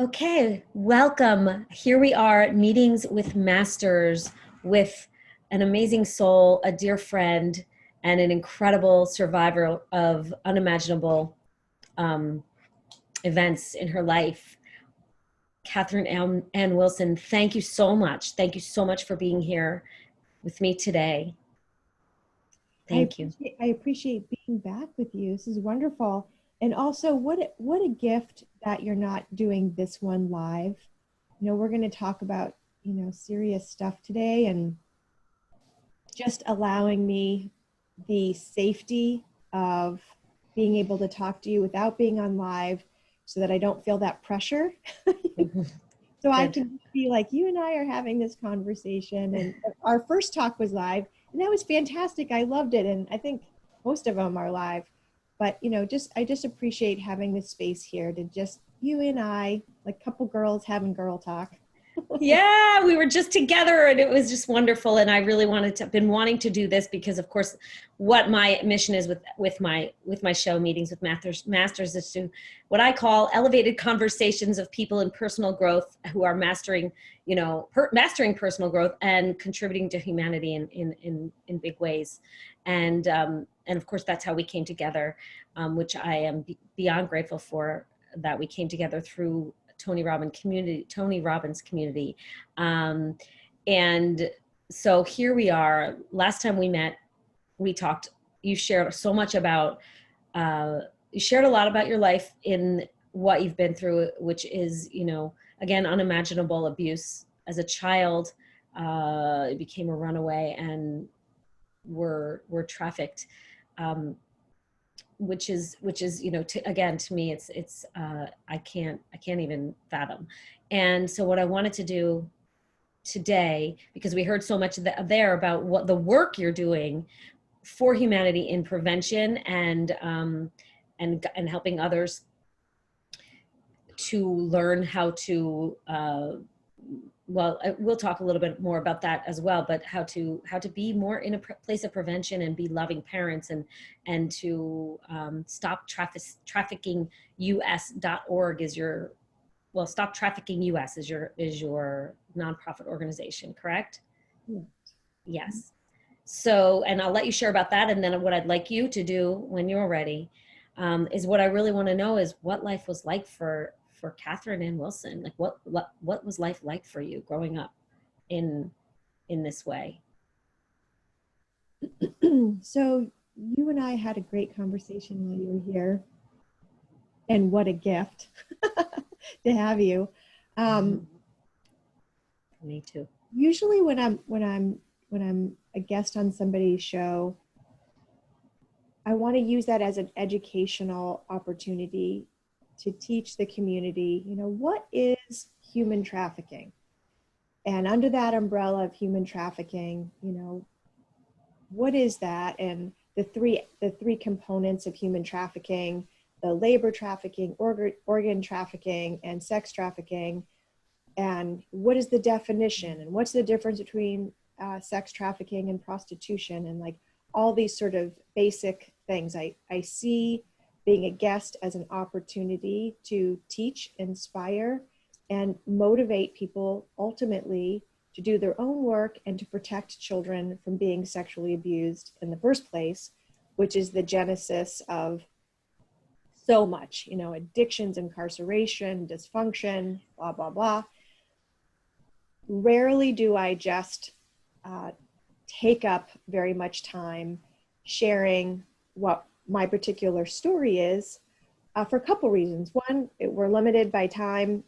Okay, welcome. Here we are, meetings with masters, with an amazing soul, a dear friend, and an incredible survivor of unimaginable um, events in her life. Catherine Ann Wilson, thank you so much. Thank you so much for being here with me today. Thank you. I appreciate being back with you. This is wonderful. And also, what a gift that you're not doing this one live. We're going to talk about, serious stuff today and just allowing me the safety of being able to talk to you without being on live so that I don't feel that pressure. So I Good. can be like, you and I are having this conversation. And our first talk was live, and that was fantastic. I loved it. And I think most of them are live. But, I just appreciate having this space here to just you and I, like a couple girls having girl talk. Yeah, we were just together and it was just wonderful. And I really been wanting to do this because of course what my mission is with my show Meetings with Masters is to what I call elevated conversations of people in personal growth who are mastering, mastering personal growth and contributing to humanity in big ways. And of course that's how we came together, which I am beyond grateful for, that we came together through Tony Robbins community. And so here we are. Last time we met, we talked, you shared so much about, you shared a lot about your life in what you've been through, which is, again, unimaginable abuse. As a child, you became a runaway and were trafficked. Which is again, to me it's I can't even fathom. And so what I wanted to do today, because we heard so much there about what the work you're doing for humanity in prevention and helping others to learn how to well, we'll talk a little bit more about that as well, but how to be more in a place of prevention and be loving parents, and to stop trafficking us.org is your, well, Stop Trafficking US is your nonprofit organization, correct? Yeah. Yes. So, and I'll let you share about that. And then what I'd like you to do when you're ready is, what I really want to know is what life was like for Catherine Ann Wilson. Like what was life like for you growing up in this way? So you and I had a great conversation while you were here, and what a gift to have you. Um, Me too. Usually when I'm a guest on somebody's show, I want to use that as an educational opportunity to teach the community, what is human trafficking? And under that umbrella of human trafficking, what is that? And the three components of human trafficking: the labor trafficking, organ trafficking, and sex trafficking. And what is the definition? And what's the difference between sex trafficking and prostitution? And like all these sort of basic things. I see being a guest as an opportunity to teach, inspire, and motivate people ultimately to do their own work and to protect children from being sexually abused in the first place, which is the genesis of so much, addictions, incarceration, dysfunction, blah, blah, blah. Rarely do I just take up very much time sharing what my particular story is, for a couple reasons. One, we're limited by time,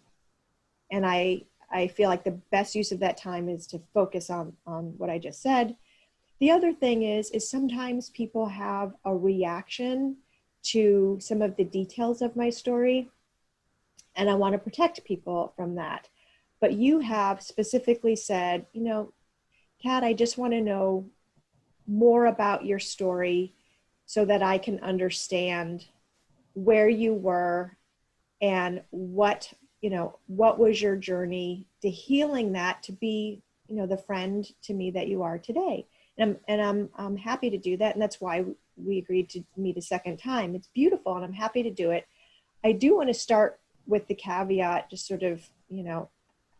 and I feel like the best use of that time is to focus on what I just said. The other thing is sometimes people have a reaction to some of the details of my story, and I want to protect people from that. But you have specifically said, Kat, I just want to know more about your story so that I can understand where you were and what was your journey to healing that, to be, the friend to me that you are today. And I'm happy to do that. And that's why we agreed to meet a second time. It's beautiful and I'm happy to do it. I do want to start with the caveat, just sort of,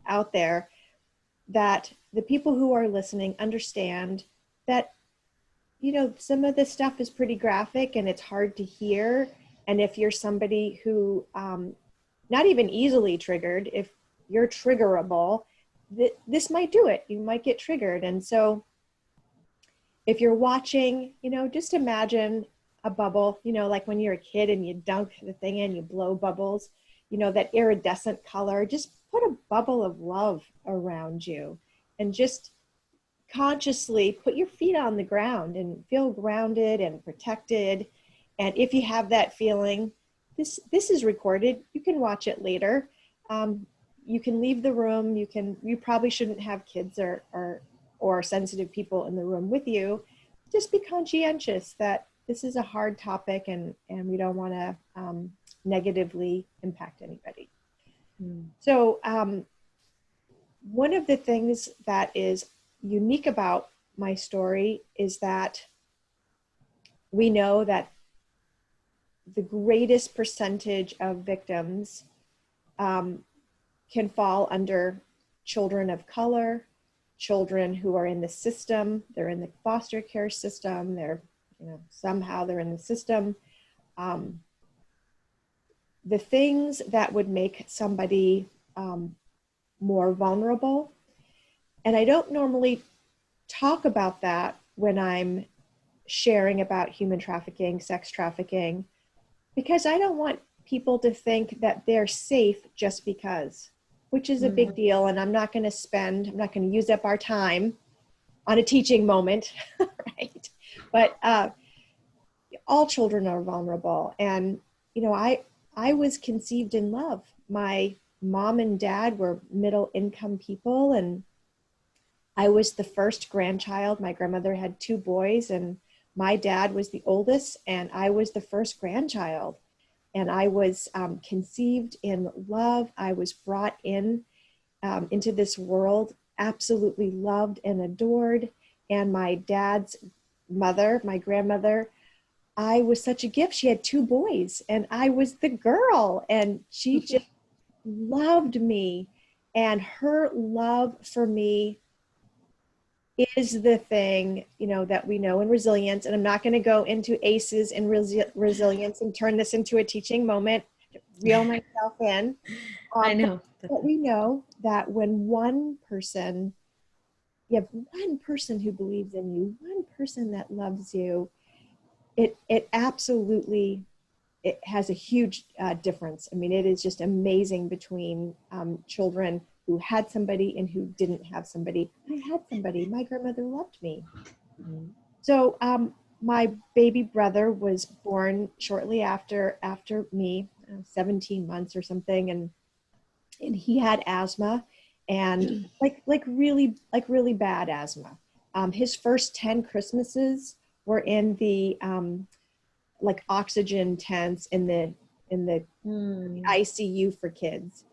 out there, that the people who are listening understand that, some of this stuff is pretty graphic and it's hard to hear. And if you're somebody who, not even easily triggered, if you're triggerable, this might do it. You might get triggered. And so if you're watching, just imagine a bubble, like when you're a kid and you dunk the thing in, you blow bubbles, that iridescent color, just put a bubble of love around you and just consciously put your feet on the ground and feel grounded and protected. And if you have that feeling, this is recorded. You can watch it later. You can leave the room. You probably shouldn't have kids or sensitive people in the room with you. Just be conscientious that this is a hard topic and we don't want to negatively impact anybody. So one of the things that is unique about my story is that we know that the greatest percentage of victims can fall under children of color, children who are in the system. They're in the foster care system. They're, somehow they're in the system. The things that would make somebody more vulnerable. And I don't normally talk about that when I'm sharing about human trafficking, sex trafficking, because I don't want people to think that they're safe just because, which is a big deal. And I'm not going to use up our time on a teaching moment, right? But all children are vulnerable. And, I was conceived in love. My mom and dad were middle income people, and I was the first grandchild. My grandmother had 2 boys, and my dad was the oldest, and I was the first grandchild. And I was conceived in love. I was brought into this world, absolutely loved and adored. And my dad's mother, my grandmother, I was such a gift. She had 2 boys, and I was the girl, and she just loved me. And her love for me is the thing, that we know in resilience. And I'm not going to go into ACEs and resilience and turn this into a teaching moment, reel myself in. I know. But we know that when you have one person who believes in you, one person that loves you, it absolutely, it has a huge difference. I mean, it is just amazing between children who had somebody and who didn't have somebody. I had somebody. My grandmother loved me. So my baby brother was born shortly after me, 17 months or something, and he had asthma, and like really bad asthma. His first 10 Christmases were in the like oxygen tents in the ICU for kids,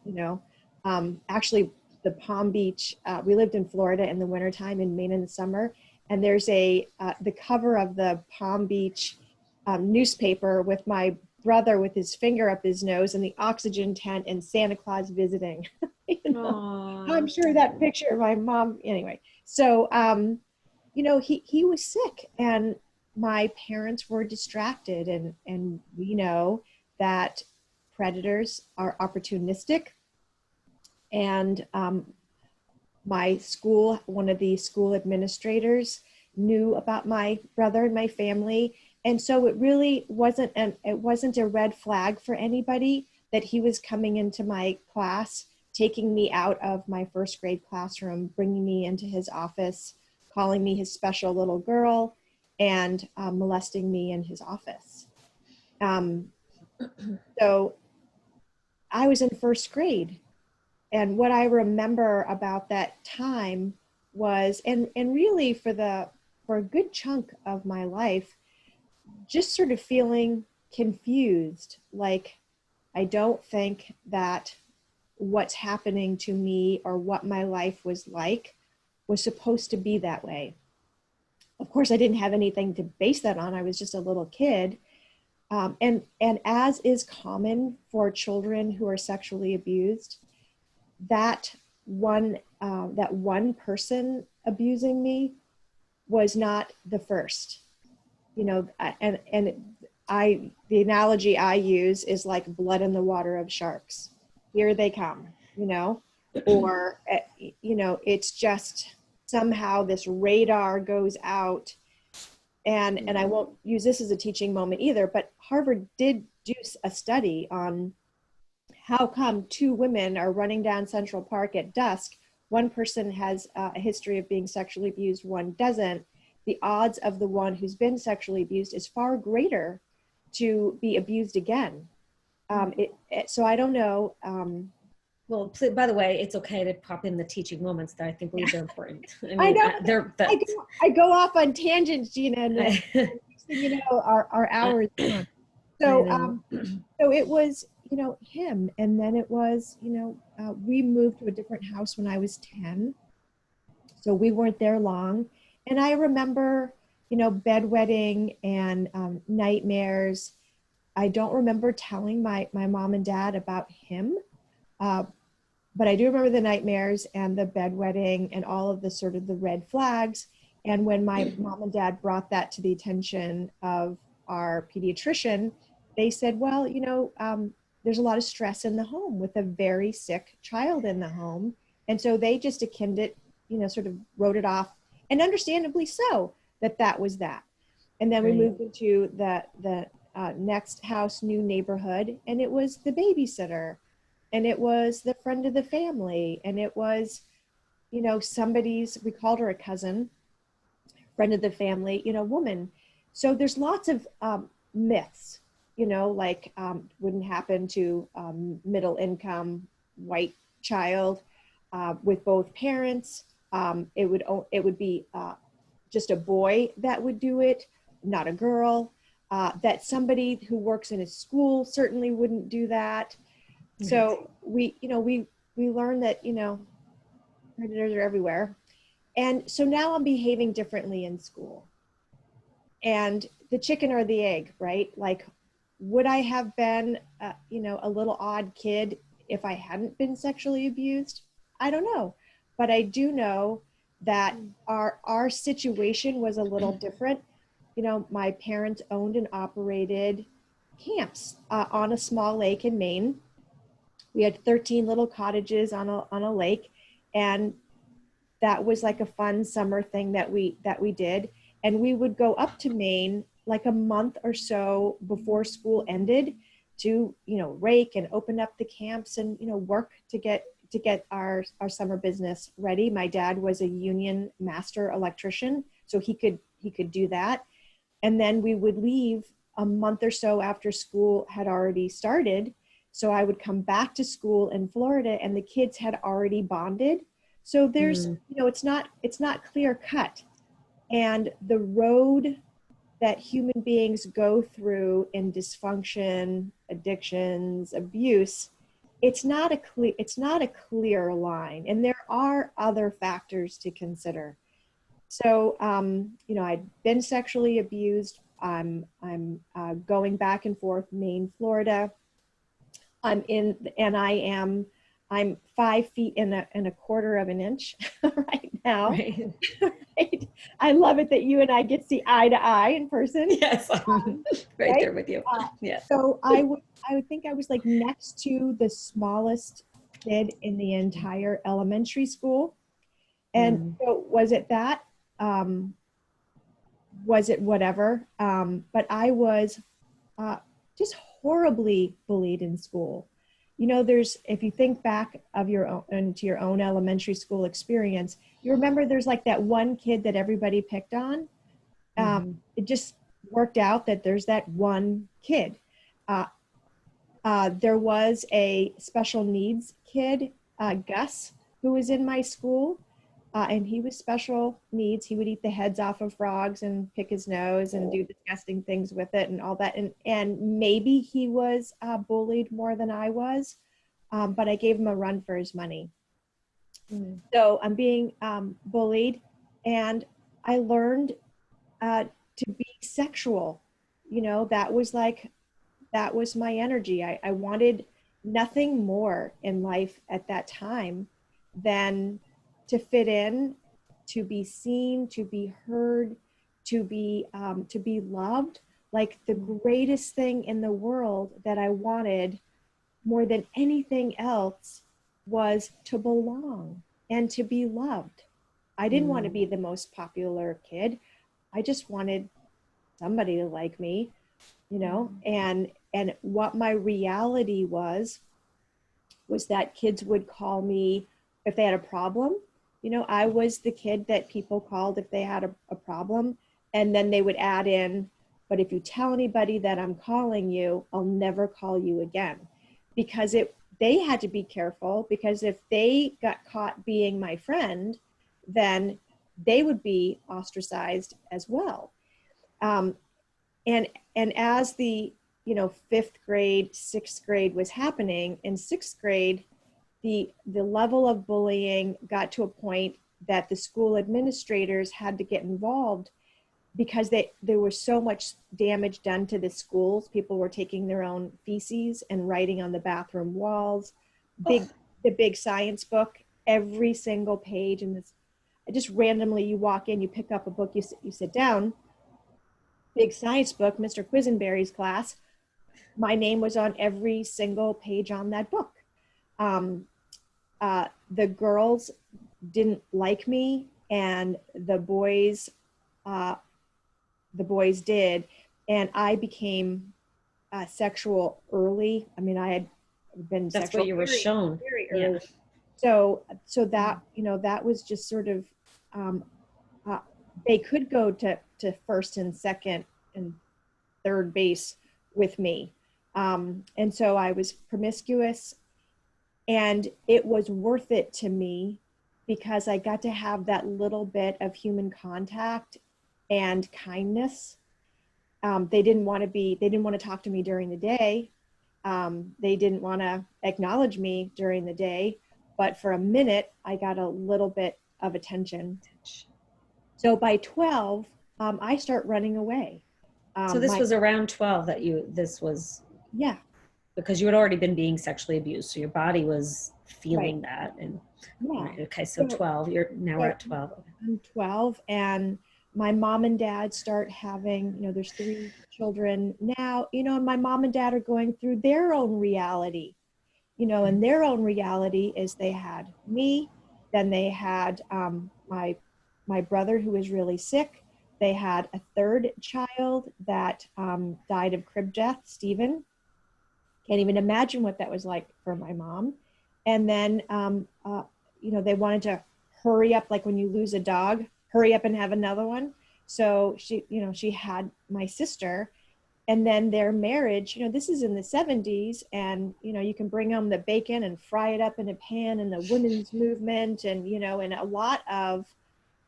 actually the Palm Beach, we lived in Florida in the wintertime, in Maine in the summer. And there's the cover of the Palm Beach newspaper with my brother with his finger up his nose in the oxygen tent and Santa Claus visiting. I'm sure that picture, my mom, anyway. So, he was sick, and my parents were distracted, and we know that predators are opportunistic. And my school, one of the school administrators knew about my brother and my family. And so it really wasn't a red flag for anybody that he was coming into my class, taking me out of my first grade classroom, bringing me into his office, calling me his special little girl, and molesting me in his office. So I was in first grade. And what I remember about that time was, and really for a good chunk of my life, just sort of feeling confused. Like, I don't think that what's happening to me or what my life was like was supposed to be that way. Of course, I didn't have anything to base that on. I was just a little kid. And as is common for children who are sexually abused, that one person abusing me was not the first. You know, and the analogy I use is like blood in the water of sharks. Here they come, you know, or you know, it's just somehow this radar goes out. And I won't use this as a teaching moment either, but Harvard did do a study on how come two women are running down Central Park at dusk. One person has a history of being sexually abused, one doesn't. The odds of the one who's been sexually abused is far greater to be abused again. So I don't know. Well, by the way, it's okay to pop in the teaching moments that I think believe they're important. I I mean, know they're I go off on tangents, Gina, and then you know our hours gone. I So know. so it was, you know, him, and then it was, you know, we moved to a different house when I was 10, so we weren't there long. And I remember, you know, bedwetting and nightmares. I don't remember telling my mom and dad about him, uh, but I do remember the nightmares and the bedwetting and all of the sort of the red flags. And when my mom and dad brought that to the attention of our pediatrician, they said, well, you know, there's a lot of stress in the home with a very sick child in the home. And so they just akined it, you know, sort of wrote it off, and understandably so, that that was that. And then we Right. moved into the next house, new neighborhood, and it was the babysitter, and it was the friend of the family, and it was, you know, somebody's, we called her a cousin, friend of the family, you know, woman. So there's lots of myths, you know, like wouldn't happen to middle income white child with both parents. It would be just a boy that would do it, not a girl. That somebody who works in a school certainly wouldn't do that. Right. So we learned that, you know, predators are everywhere. And so now I'm behaving differently in school. And the chicken or the egg, right? Like, would I have been, you know, a little odd kid if I hadn't been sexually abused? I don't know. But I do know that our situation was a little different. You know, my parents owned and operated camps on a small lake in Maine. We had 13 little cottages on a lake, and that was like a fun summer thing that we did. And we would go up to Maine like a month or so before school ended to, you know, rake and open up the camps and, you know, work to get our summer business ready. My dad was a union master electrician, so he could do that. And then we would leave a month or so after school had already started. So I would come back to school in Florida and the kids had already bonded. So there's, you know, it's not clear cut. And the road that human beings go through in dysfunction, addictions, abuse, it's not a clear line. And there are other factors to consider. So, you know, I'd been sexually abused. I'm going back and forth, Maine, Florida. I'm 5 feet and a quarter of an inch right now. Right. Right? I love it that you and I get to see eye to eye in person. Yes, I'm right Right? there with you. Yes. So I would think I was like next to the smallest kid in the entire elementary school. And Mm. so was it that? Um, was it whatever? But I was uh, just horribly bullied in school. You know, if you think back of your own into your own elementary school experience, you remember there's like that one kid that everybody picked on. Mm-hmm. It just worked out that there's that one kid. Uh, there was a special needs kid, Gus, who was in my school, and he was special needs. He would eat the heads off of frogs and pick his nose and do disgusting things with it and all that. And maybe he was bullied more than I was, but I gave him a run for his money. Mm. So I'm being bullied, and I learned to be sexual. You know, that was like that was my energy. I wanted nothing more in life at that time than to fit in, to be seen, to be heard, to be loved. Like the greatest thing in the world that I wanted more than anything else was to belong and to be loved. I didn't want to Mm. be the most popular kid. I just wanted somebody to like me, you know, and what my reality was that kids would call me if they had a problem. You know, I was the kid that people called if they had a problem. And then they would add in, but if you tell anybody that I'm calling you, I'll never call you again. Because they had to be careful, because if they got caught being my friend, then they would be ostracized as well. Um, and as the, you know, fifth grade, sixth grade was happening, in sixth grade, the level of bullying got to a point that the school administrators had to get involved, because there was so much damage done to the schools. People were taking their own feces and writing on the bathroom walls. Oh, The big science book, every single page in this. Just randomly, you walk in, you pick up a book, you sit down. Big science book, Mr. Quisenberry's class. My name was on every single page on that book. Um, the girls didn't like me, and uh, the boys did, and I became sexual early. I mean, I had been that's what sexual you were shown. very Yeah. early. So that, you know, that was just sort of, um, uh, they could go to first and second and third base with me. And so I was promiscuous, and it was worth it to me because I got to have that little bit of human contact and kindness. They didn't want to talk to me during the day. They didn't want to acknowledge me during the day, but for a minute, I got a little bit of attention. So by 12, I start running away. So this My was around 12 that this was, Yeah, because you had already been being sexually abused. So your body was right. feeling that. And Yeah. right, okay, so So, 12, now we're so at 12. I'm 12, and my mom and dad start having, you know, there's three children now, you know, and my mom and dad are going through their own reality, you know, and their own reality is they had me, then they had my brother who was really sick. They had a third child that died of crib death, Stephen. Can't even imagine what that was like for my mom. And then, you know, they wanted to hurry up, like when you lose a dog, hurry up and have another one. So she, you know, she had my sister, and then their marriage, you know, this is in the 70s, and, you know, you can bring home the bacon and fry it up in a pan, and the women's movement, and, you know, and a lot of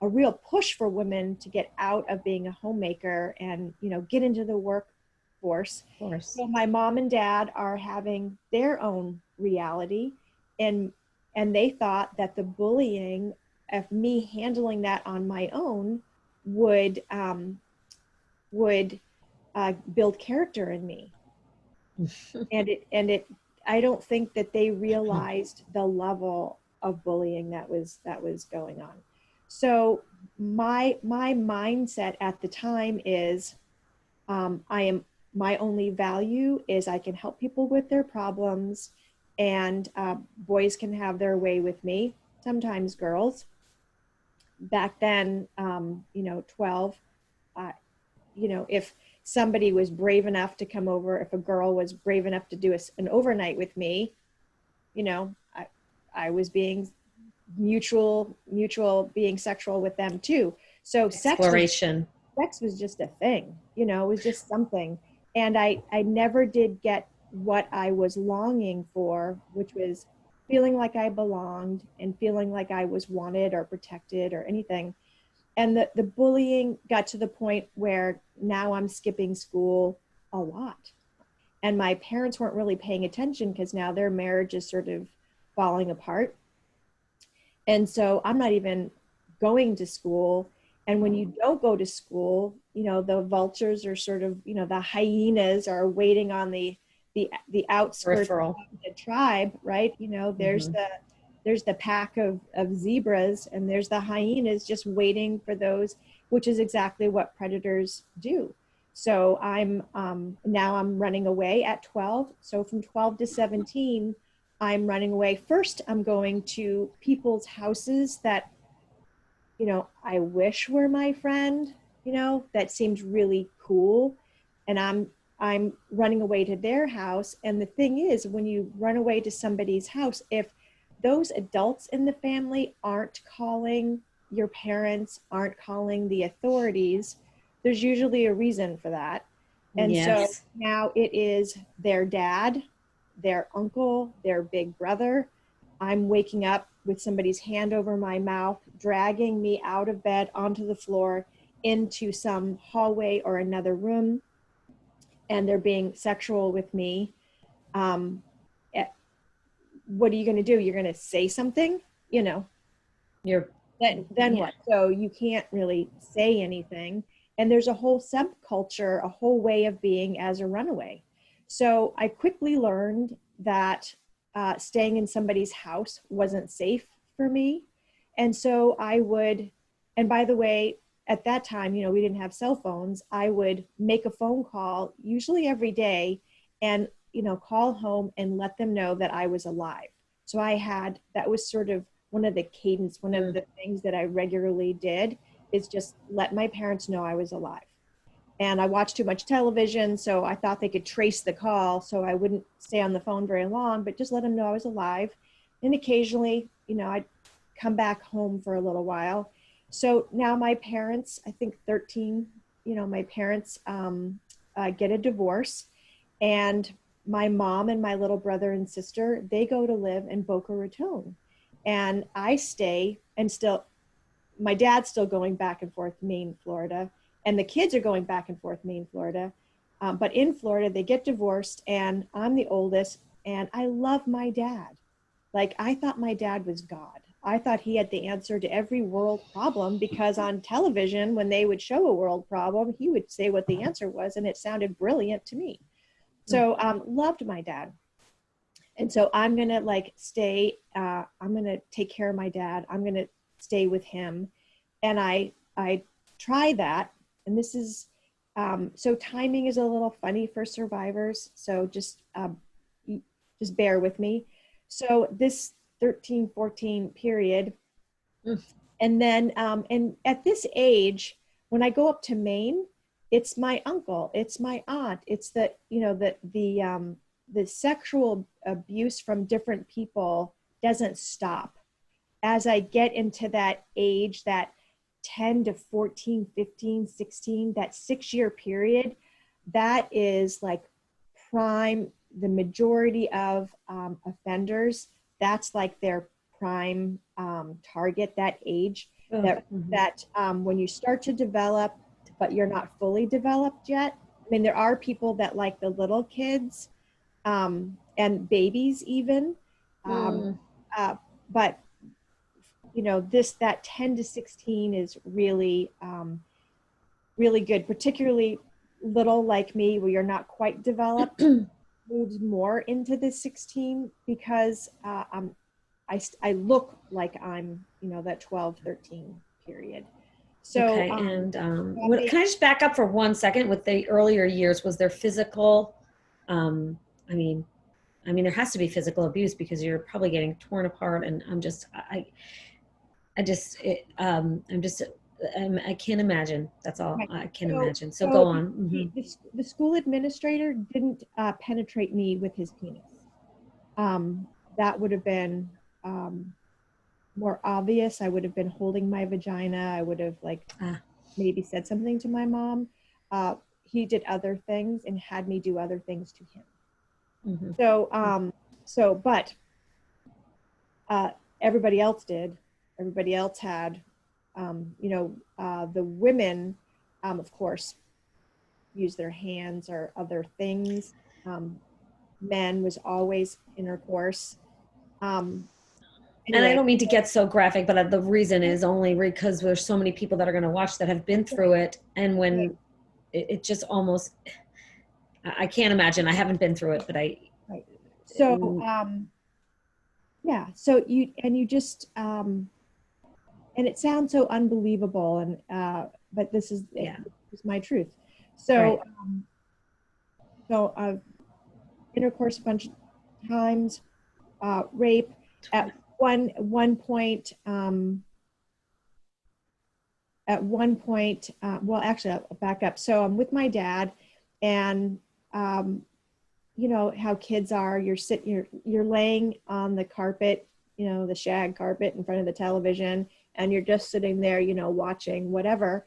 a real push for women to get out of being a homemaker and, you know, get into the workforce. Of course. So my mom and dad are having their own reality, and they thought that the bullying of me handling that on my own would would build character in me. And it I don't think that they realized the level of bullying that was going on. So my mindset at the time is, I am my only value is I can help people with their problems, and boys can have their way with me, sometimes girls. Back then, you know, 12, uh, you know, if somebody was brave enough to come over, if a girl was brave enough to do an overnight with me, you know, I was being mutual being sexual with them too. So Exploration. sex was just a thing, you know, it was just something. And I never did get what I was longing for, which was feeling like I belonged and feeling like I was wanted or protected or anything. And the bullying got to the point where now I'm skipping school a lot. And my parents weren't really paying attention because now their marriage is sort of falling apart. And so I'm not even going to school. And when you don't go to school, the vultures are sort of, the hyenas are waiting on the outskirts Peripheral. of the tribe, right? There's Hmm. the pack of zebras, and there's the hyenas just waiting for those, which is exactly what predators do. So now I'm running away at 12. So from 12 to 17, I'm running away. First, I'm going to people's houses that I wish were my friend, that seems really cool. And I'm running away to their house. And the thing is, when you run away to somebody's house, if those adults in the family aren't calling your parents, aren't calling the authorities, there's usually a reason for that. And so Yes. now it is their dad, their uncle, their big brother. I'm waking up with somebody's hand over my mouth, dragging me out of bed onto the floor into some hallway or another room, and they're being sexual with me. Um, eh, what are you going to do? You're going to say something, you know, You're, then yeah. what? So you can't really say anything. And there's a whole subculture, a whole way of being as a runaway. So I quickly learned that staying in somebody's house wasn't safe for me. And so I would, and by the way, at that time, we didn't have cell phones. I would make a phone call, usually every day, and, call home and let them know that I was alive. So that was sort of one of Mm. the things that I regularly did is just let my parents know I was alive. And I watched too much television, so I thought they could trace the call, so I wouldn't stay on the phone very long, but just let them know I was alive. And occasionally, I'd come back home for a little while. So now my parents, I think 13, my parents get a divorce, and my mom and my little brother and sister, they go to live in Boca Raton. And I stay, and still, my dad's still going back and forth Maine, Florida, and the kids are going back and forth Maine, Florida. But in Florida, they get divorced, and I'm the oldest, and I love my dad. Like, I thought my dad was God. I thought he had the answer to every world problem, because on television, when they would show a world problem, he would say what the answer was, and it sounded brilliant to me. So loved my dad. And so I'm gonna stay. I'm gonna take care of my dad. I'm gonna stay with him, and I try that. And this is so timing is a little funny for survivors. So just bear with me. So this 13, 14 period, Mm. and then and at this age, when I go up to Maine, it's my uncle, it's my aunt, it's the sexual abuse from different people doesn't stop. As I get into that age, that 10 to 14, 15, 16, that 6 year period, that is like prime. The majority of offenders, that's like their prime target, that age, Oh, that mhm. that when you start to develop, but you're not fully developed yet. I mean, there are people that like the little kids, and babies even. Um, Mm. uh, but this that 10 to 16 is really really good, particularly little like me, where you're not quite developed, moves more into the 16, because I look like I'm, that 12, 13 period. So Okay, and I'm can I just back up for 1 second? With the earlier years, was there physical? Um, I mean, there has to be physical abuse because you're probably getting torn apart, and I just, I'm just, I can't imagine. That's all Right. I can So, imagine. So go so on. Hmm. the school administrator didn't penetrate me with his penis. That would have been um, more obvious. I would have been holding my vagina. I would have Ah, maybe said something to my mom. He did other things and had me do other things to him. hmm. So, but uh, everybody else did. Everybody else had, the women, of course, use their hands or other things. Um, Men was always intercourse. Um, And I Anyway, don't mean to get so graphic, but the reason is only because there's so many people that are going to watch that have been through it. And right, when it just almost, I can't imagine. I haven't been through it, but right. So, mm, yeah, so you just, and it sounds so unbelievable, and but yeah, this is my truth. So, right. I've intercourse a bunch of times, rape at one point. Well, actually, I'll back up. So I'm with my dad, and um, you know how kids are. You're laying on the carpet, you know, the shag carpet in front of the television, and you're just sitting there, you know, watching whatever.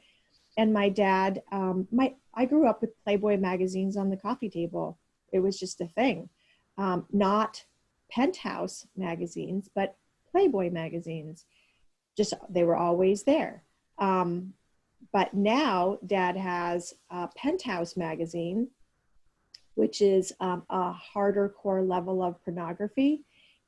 And my dad, I grew up with Playboy magazines on the coffee table. It was just a thing, not Penthouse magazines, but Playboy magazines. Just they were always there. Um, but now Dad has Penthouse magazine, which is a harder core level of pornography.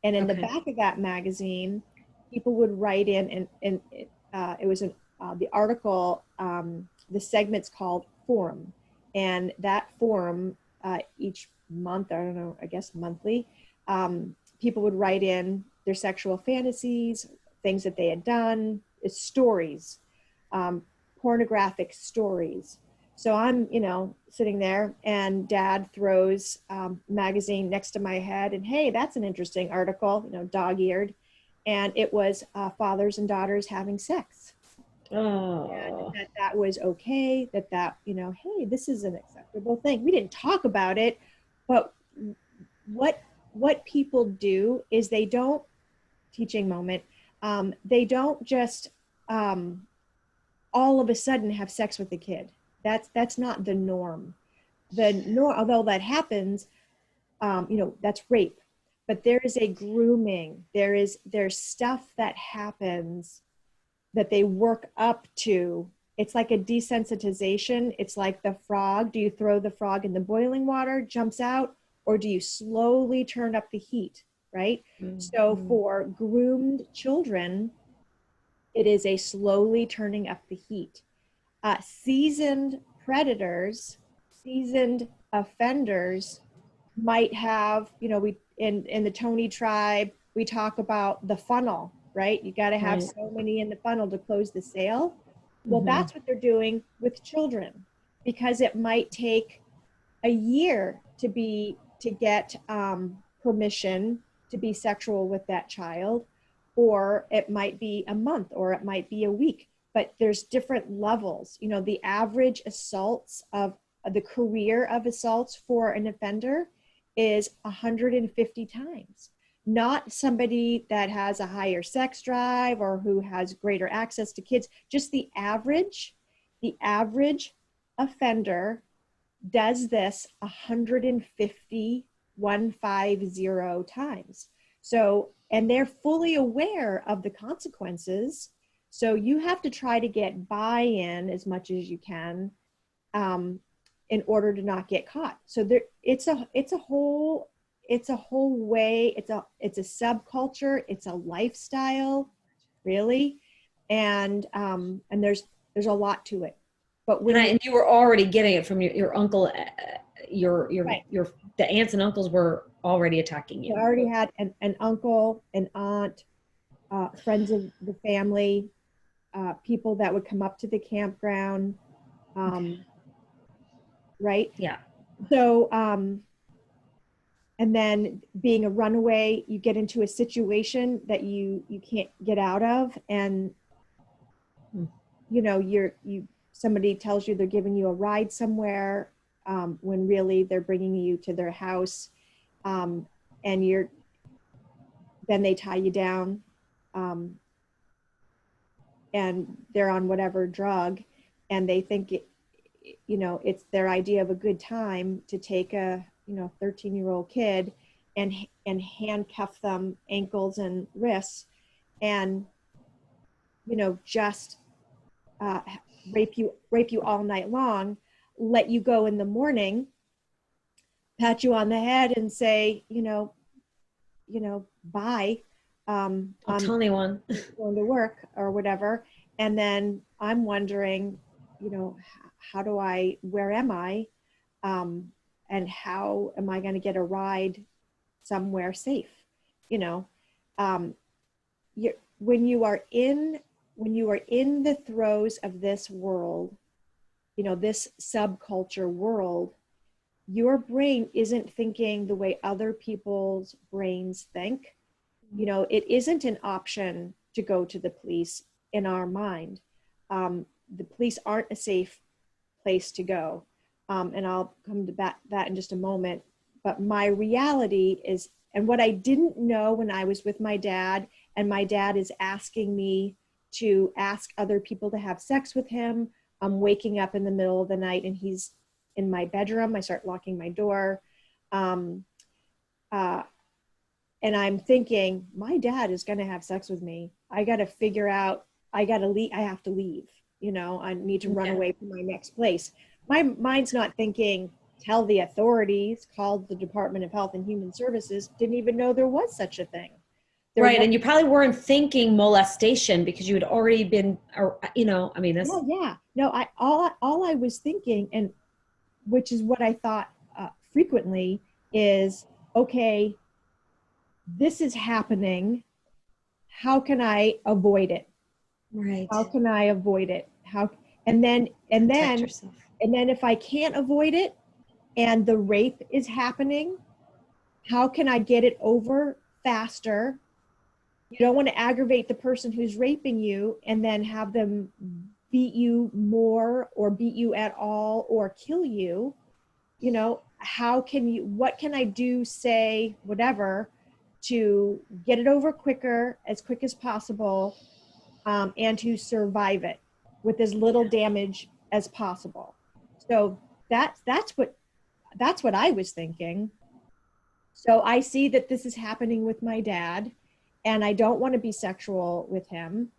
And in the Okay. back of that magazine, people would write in, and it was the article, the segment's called Forum. And that forum, each month, I don't know, I guess monthly, people would write in their sexual fantasies, things that they had done, stories, um, pornographic stories. So I'm, you know, sitting there, and Dad throws magazine next to my head, and hey, that's an interesting article, you know, dog-eared, and it was fathers and daughters having sex, and Oh, that was okay. That you know, hey, this is an acceptable thing. We didn't talk about it, but what what people do is they don't teaching moment. They don't just um, all of a sudden have sex with the kid. That's not the norm. The norm, although that happens, you know, that's rape. But there is a grooming. There's stuff that happens that they work up to. It's like a desensitization. It's like the frog. Do you throw the frog in the boiling water, jumps out, or do you slowly turn up the heat? Right. So mm-hmm. for groomed children, it is a slowly turning up the heat. Seasoned predators, seasoned offenders might have, you know, we in the Tony tribe, we talk about the funnel, right? You got to have Right. so many in the funnel to close the sale. Well, Mm-hmm. that's what they're doing with children, because it might take a year to get permission to be sexual with that child, or it might be a month, or it might be a week. But there's different levels. You know, the average assaults of the career of assaults for an offender is 150 times. Not somebody that has a higher sex drive or who has greater access to kids, just the average offender does this 150 times. So, and they're fully aware of the consequences. So you have to try to get buy-in as much as you can, um, in order to not get caught. So there, it's a whole way. It's a subculture. It's a lifestyle, really, and there's a lot to it. But And when you and you were already getting it from your uncle. right, The aunts and uncles were already attacking I you. already had an uncle, an aunt, friends of the family, people that would come up to the campground, Okay. um, right? Yeah. So, and then being a runaway, you get into a situation that you can't get out of, and Mm. you know you somebody tells you they're giving you a ride somewhere, when really they're bringing you to their house, um, and you're then they tie you down, um, and they're on whatever drug, and they think you know, it's their idea of a good time to take a, you know, 13-year-old kid and handcuff them ankles and wrists, and you know, just uh, rape you all night long, let you go in the morning, pat you on the head and say, you know, bye, I'll I'm tell anyone. going to work or whatever. And then I'm wondering, how do where am I? Um, and how am I going to get a ride somewhere safe? You know, um, you when you are in the throes of this world, this subculture world, your brain isn't thinking the way other people's brains think. It isn't an option to go to the police in our mind. The police aren't a safe place to go. And I'll come to that in just a moment. But my reality is, and what I didn't know when I was with my dad, and my dad is asking me to ask other people to have sex with him. I'm waking up in the middle of the night and he's in my bedroom. I start locking my door. Um, uh, and I'm thinking, my dad is going to have sex with me. I got to figure out, I got to leave. I have to leave. I need to run away from my next place. My mind's not thinking, tell the authorities, called the Department of Health and Human Services, didn't even know there was such a thing. Right. And you probably weren't thinking molestation because you had already been, I mean, that's. Yeah. No, all I was thinking, and which is what I thought frequently, is, okay, this is happening. How can I avoid it? Right. How can I avoid it? And then Protect yourself. if I can't avoid it and the rape is happening, how can I get it over faster? You don't want to aggravate the person who's raping you and then have them beat you more or beat you at all or kill you. What can I do, say, whatever, to get it over quicker, as quick as possible, and to survive it with as little damage as possible. So that's what I was thinking. So I see that this is happening with my dad, and I don't want to be sexual with him.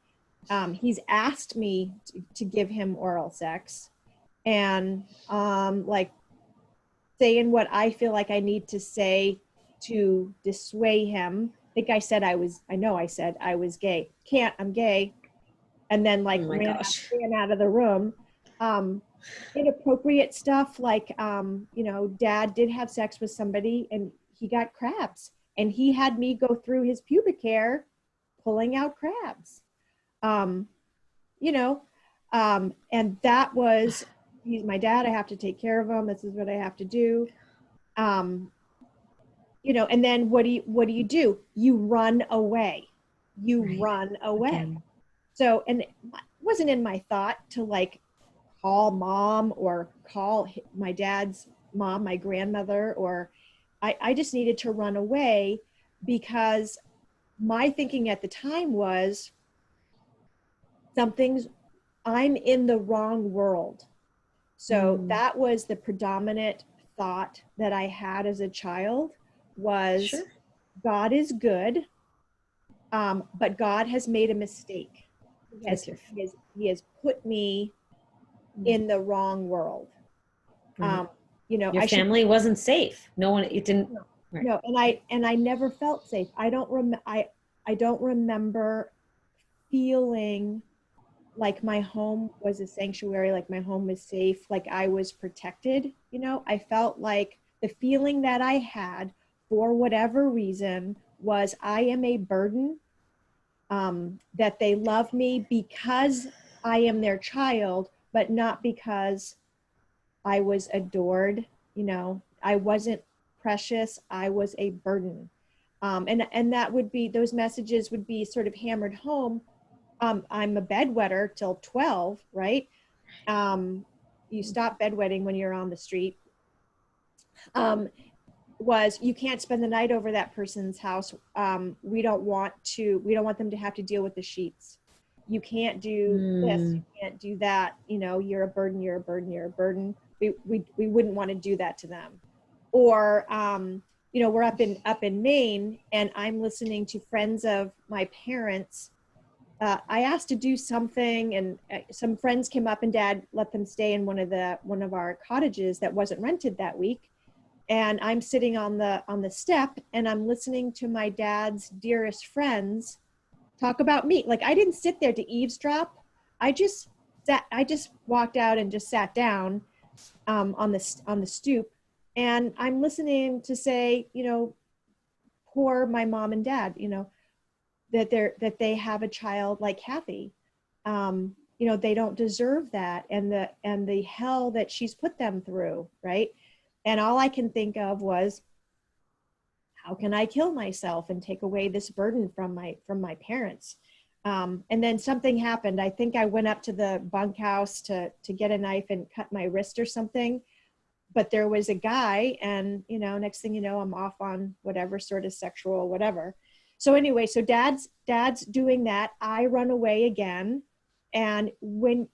He's asked me to give him oral sex, and like saying what I feel like I need to say to dissuade him. I know I said I was gay. Can't, I'm gay. And then Oh my gosh. ran out of the room. Inappropriate stuff like, dad did have sex with somebody and he got crabs. And he had me go through his pubic hair pulling out crabs. Um, you know, and that was, he's my dad. I have to take care of him. This is what I have to do. And then what do? You run away. Run away. Again. So, and it wasn't in my thought to like call mom or call my dad's mom, my grandmother, or I just needed to run away because my thinking at the time was I'm in the wrong world. So that was the predominant thought that I had as a child was, sure. God is good, but God has made a mistake. He has put me in the wrong world. Your family wasn't safe. No one, it didn't. No, right. no, and I never felt safe. I don't remember feeling like my home was a sanctuary, like my home was safe, like I was protected. I felt like the feeling that I had for whatever reason was I am a burden, that they love me because I am their child, but not because I was adored. I wasn't precious. I was a burden. And that would be, those messages would be sort of hammered home. I'm a bedwetter till 12, right? You stop bedwetting when you're on the street. Was you can't spend the night over that person's house. We don't want them to have to deal with the sheets. You can't do this, you can't do that. You're a burden, you're a burden, you're a burden. We wouldn't want to do that to them. Or, we're up in Maine and I'm listening to friends of my parents. I asked to do something and some friends came up and dad let them stay in one of our cottages that wasn't rented that week. and I'm sitting on the step, and I'm listening to my dad's dearest friends talk about me. Like, I didn't sit there to eavesdrop. I just walked out and just sat down on the stoop, and I'm listening to say, poor my mom and dad, that they have a child like Kathy. They don't deserve that, and the hell that she's put them through, right? And all I can think of was, how can I kill myself and take away this burden from my parents? And then something happened. I think I went up to the bunkhouse to get a knife and cut my wrist or something. But there was a guy, and next thing you know, I'm off on whatever sort of sexual whatever. So anyway, so dad's doing that. I run away again. And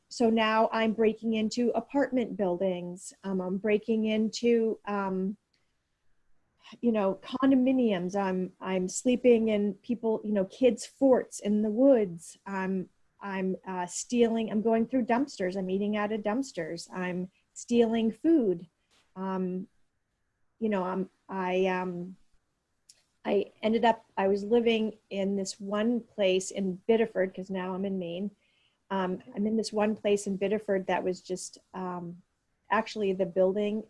so now I'm breaking into apartment buildings. I'm breaking into condominiums. I'm sleeping in people, kids' forts in the woods. I'm stealing. I'm going through dumpsters. I'm eating out of dumpsters. I'm stealing food. Um, you know, I ended up. I was living in this one place in Biddeford, because now I'm in Maine. I'm in this one place in Biddeford that was just actually the building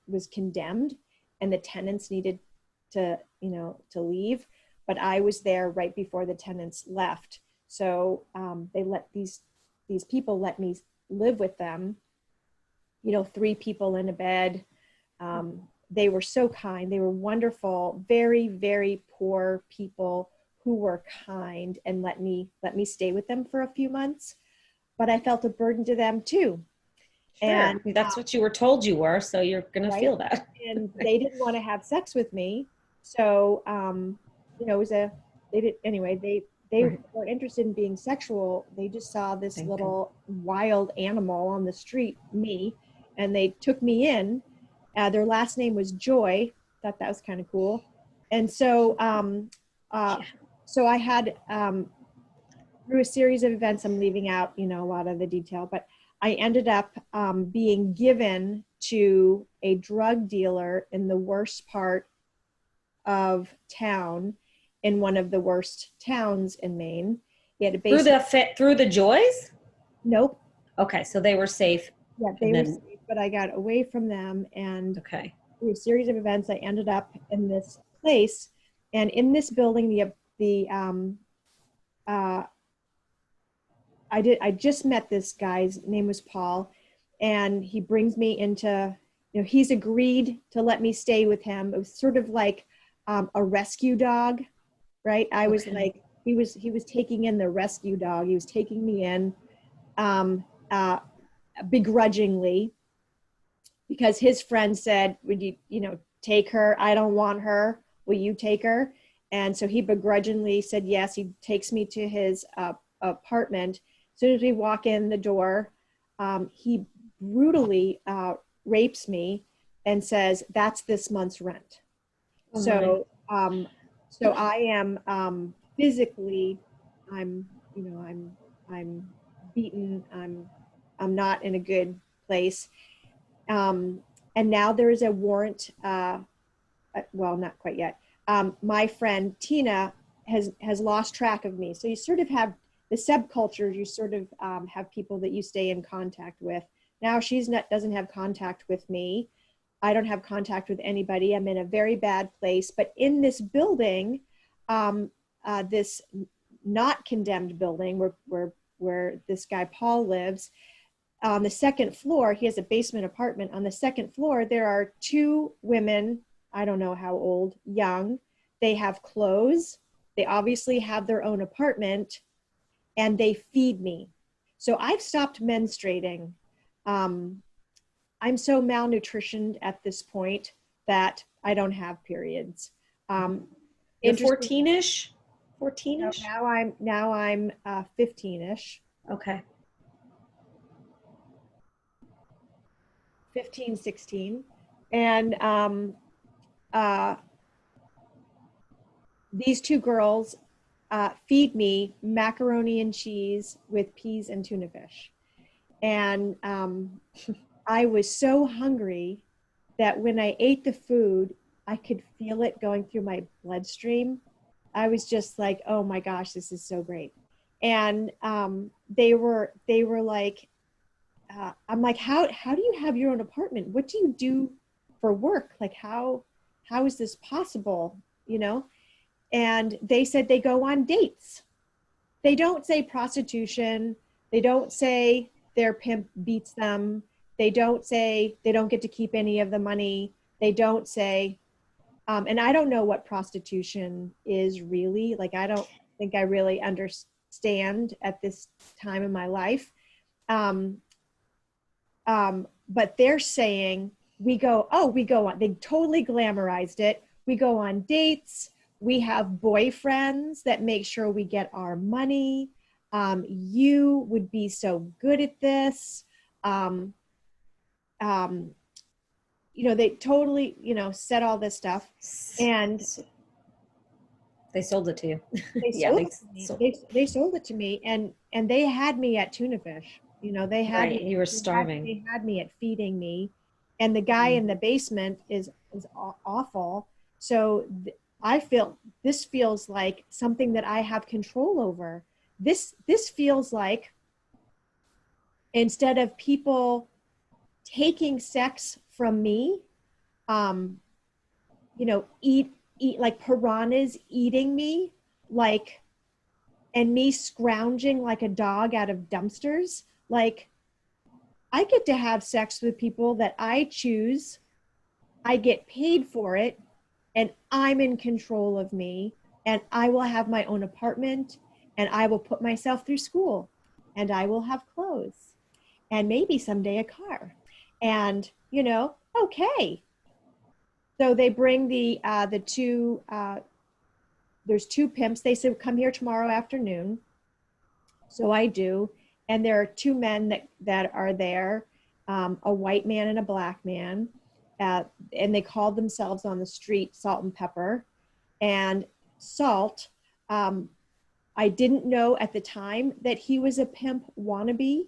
was condemned, and the tenants needed to leave, but I was there right before the tenants left. So they let these people let me live with them. 3 people in a bed. They were so kind. They were wonderful, very, very poor people who were kind and let me stay with them for a few months. But I felt a burden to them too. Sure. And That's what you were told you were, so you're going to right? feel that. And they didn't want to have sex with me. So, it was they did, anyway, they Right. weren't interested in being sexual. They just saw this Thank little wild animal on the street, me, and they took me in. Their last name was Joy. Thought that was kind of cool. And so, Yeah. so I had, through a series of events, I'm leaving out, a lot of the detail, but I ended up being given to a drug dealer in the worst part of town, in one of the worst towns in Maine. He had a basement. Through the joys? Nope. Okay, so they were safe. Yeah, And they were then, safe, but I got away from them, and okay. through a series of events, I ended up in this place, and in this building, uh, I just met this guy's name was Paul, and he brings me into, he's agreed to let me stay with him. It was sort of like a rescue dog, right? I was Okay. like, he was taking in the rescue dog. He was taking me in um, uh, begrudgingly, because his friend said, would you take her? I don't want her. Will you take her? And so he begrudgingly said yes. He takes me to his apartment. As soon as we walk in the door, he brutally rapes me and says, "That's this month's rent." Oh my. So I am physically, I'm, I'm beaten. I'm not in a good place. Um, and now there is a warrant. Well, not quite yet. My friend Tina has lost track of me. So you sort of have the subculture. You sort of have people that you stay in contact with. Now she's not doesn't have contact with me. I don't have contact with anybody. I'm in a very bad place. But in this building, this not condemned building where this guy Paul lives, on the second floor, he has a basement apartment. On the second floor, there are 2 women, I don't know how old, young. They have clothes. They obviously have their own apartment, and they feed me. So I've stopped menstruating. Um, I'm so malnutritioned at this point that I don't have periods. You're Interesting. 14-ish? 14-ish? Now I'm 15ish, Okay. 15, 16. And uh, these 2 girls feed me macaroni and cheese with peas and tuna fish. And I was so hungry that when I ate the food, I could feel it going through my bloodstream. I was just like, oh my gosh, this is so great. And they were like, I'm like, how do you have your own apartment? What do you do for work? Like, how is this possible? You know? And they said they go on dates. They don't say prostitution. They don't say their pimp beats them. They don't say they don't get to keep any of the money. They don't say, and I don't know what prostitution is really. Like, I don't think I really understand at this time in my life. Um, but they're saying we go on, they totally glamorized it. We go on dates. We have boyfriends that make sure we get our money. You would be so good at this. Um, um, they totally, said all this stuff, and They sold it to you. they Yeah, sold they it to me. sold. They sold it to me, and they had me at tuna fish. They had Right, me. you were starving. They had me at feeding me, and the guy Mm. in the basement is awful. So I feel this feels like something that I have control over. This feels like, instead of people taking sex from me, um, eat like piranhas eating me, like, and me scrounging like a dog out of dumpsters. Like, I get to have sex with people that I choose. I get paid for it, and I'm in control of me. And I will have my own apartment, and I will put myself through school, and I will have clothes, and maybe someday a car. And, okay. So they bring the two, there's two pimps. They said, come here tomorrow afternoon. So I do. And there are two men that are there, a white man and a black man. And they called themselves on the street Salt and Pepper. And Salt, um, I didn't know at the time that he was a pimp wannabe.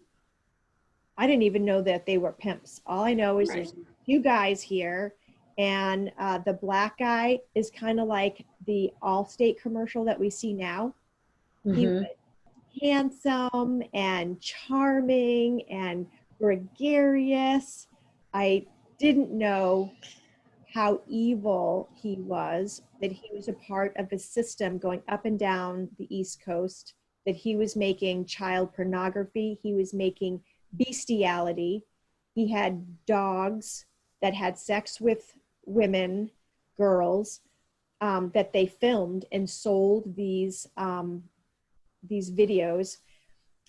I didn't even know that they were pimps. All I know is Right. there's two guys here, and the black guy is kind of like the Allstate commercial that we see now. He Mm-hmm. handsome and charming and gregarious. I didn't know how evil he was, that he was a part of a system going up and down the East Coast, that he was making child pornography, he was making bestiality. He had dogs that had sex with women, girls, that they filmed and sold these videos.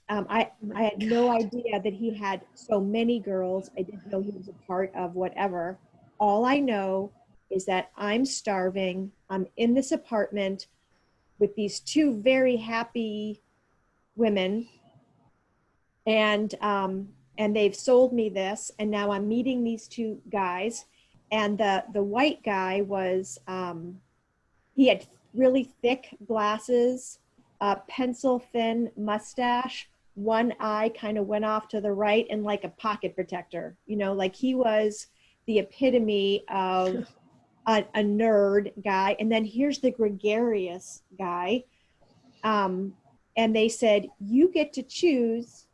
Oh my I had no God. idea that he had so many girls. I didn't know he was a part of whatever. All I know is that I'm starving. I'm in this apartment with these two very happy women, and they've sold me this, and now I'm meeting these two guys, and the white guy was, he had really thick glasses, a pencil thin mustache. One eye kind of went off to the right, and like a pocket protector, like he was the epitome of a nerd guy. And then here's the gregarious guy. Um, and they said, you get to choose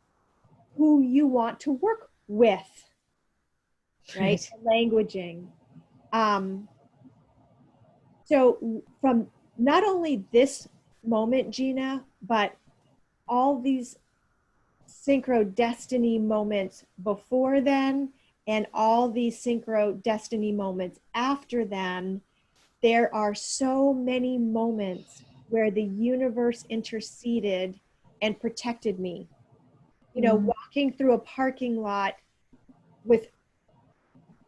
who you want to work with, right? Right. Languaging. Um, so from not only this moment, Gina, but all these synchro destiny moments before then, and all these synchro destiny moments after then, there are so many moments where the universe interceded and protected me. Mm. Walking through a parking lot with,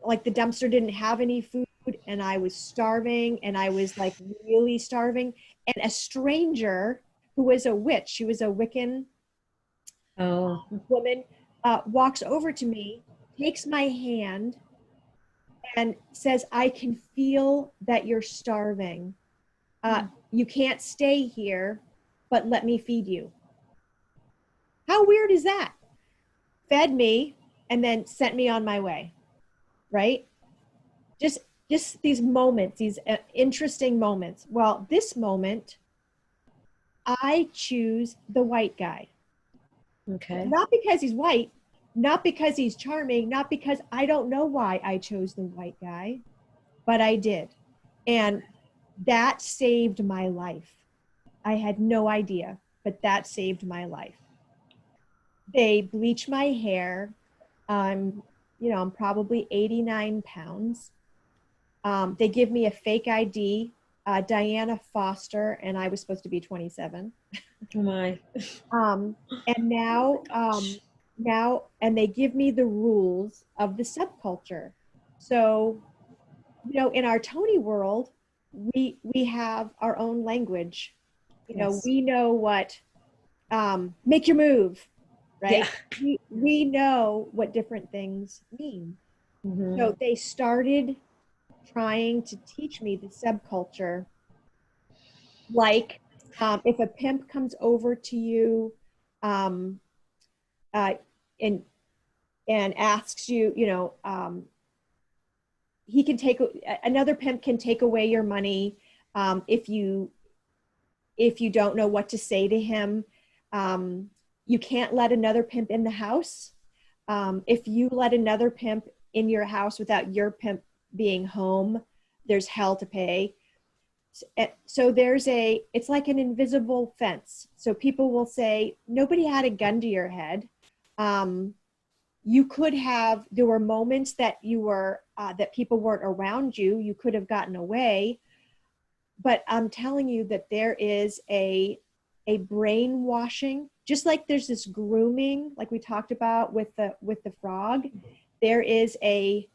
like, the dumpster didn't have any food, and I was starving, and I was like really starving, and a stranger who was a witch, she was a Wiccan Oh. woman, walks over to me, takes my hand, and says, I can feel that you're starving. You can't stay here, but let me feed you. How weird is that? Fed me and then sent me on my way, right? just these moments, these interesting moments. Well, this moment, I choose the white guy. Okay. Not because he's white, not because he's charming, not because I don't know why I chose the white guy, but I did. And that saved my life. I had no idea, but that saved my life. They bleach my hair. I'm probably 89 pounds. They give me a fake ID, Diana Foster, and I was supposed to be 27. Oh my. Um, and and they give me the rules of the subculture. So, in our Tony world, we have our own language. Yes. We know what make your move, Yeah. right? We know what different things mean. Hmm. So they started trying to teach me the subculture, like if a pimp comes over to you um, uh, and asks you, he can take another pimp can take away your money if you don't know what to say to him. Um, you can't let another pimp in the house. If you let another pimp in your house without your pimp being home, there's hell to pay. So it's like an invisible fence. So people will say, nobody had a gun to your head. Um, there were moments that that people weren't around you. You could have gotten away. But I'm telling you that there is a brainwashing, just like there's this grooming, like we talked about with the frog. There is a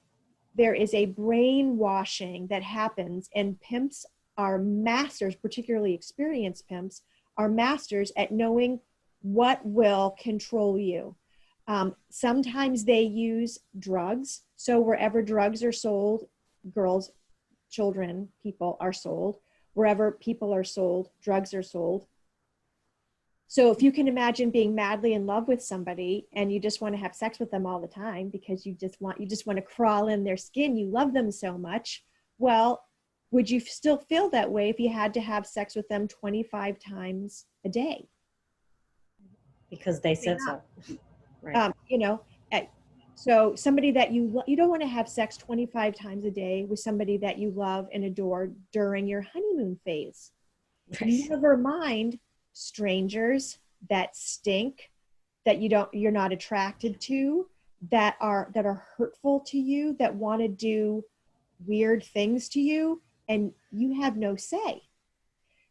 brainwashing that happens, and pimps are masters, particularly experienced pimps, are masters at knowing what will control you. Sometimes they use drugs. So wherever drugs are sold, girls, children, people are sold. Wherever people are sold, drugs are sold. So if you can imagine being madly in love with somebody and you just want to have sex with them all the time because you just want to crawl in their skin, you love them so much. Well, would you still feel that way if you had to have sex with them 25 times a day? Because they said so. Right. Um, you know, so somebody that you don't want to have sex 25 times a day with somebody that you love and adore during your honeymoon phase. Right. Never mind strangers that stink, that you're not attracted to, that are hurtful to you, that want to do weird things to you, and you have no say.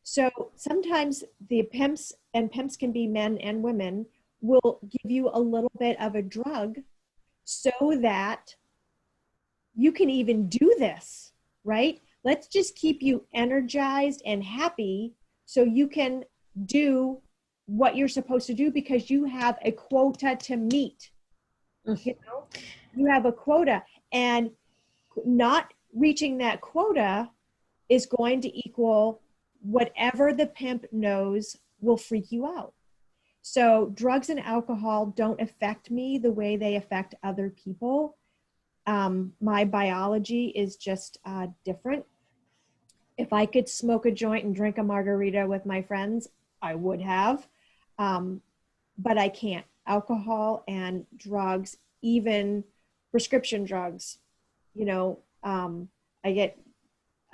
So sometimes the pimps, and pimps can be men and women, will give you a little bit of a drug so that you can even do this, right? Let's just keep you energized and happy so you can do what you're supposed to do because you have a quota to meet. You know, you have a quota, and not reaching that quota is going to equal whatever the pimp knows will freak you out. So drugs and alcohol don't affect me the way they affect other people. My biology is just different. If I could smoke a joint and drink a margarita with my friends, I would have. Um, but I can't. Alcohol and drugs, even prescription drugs, you know, I get,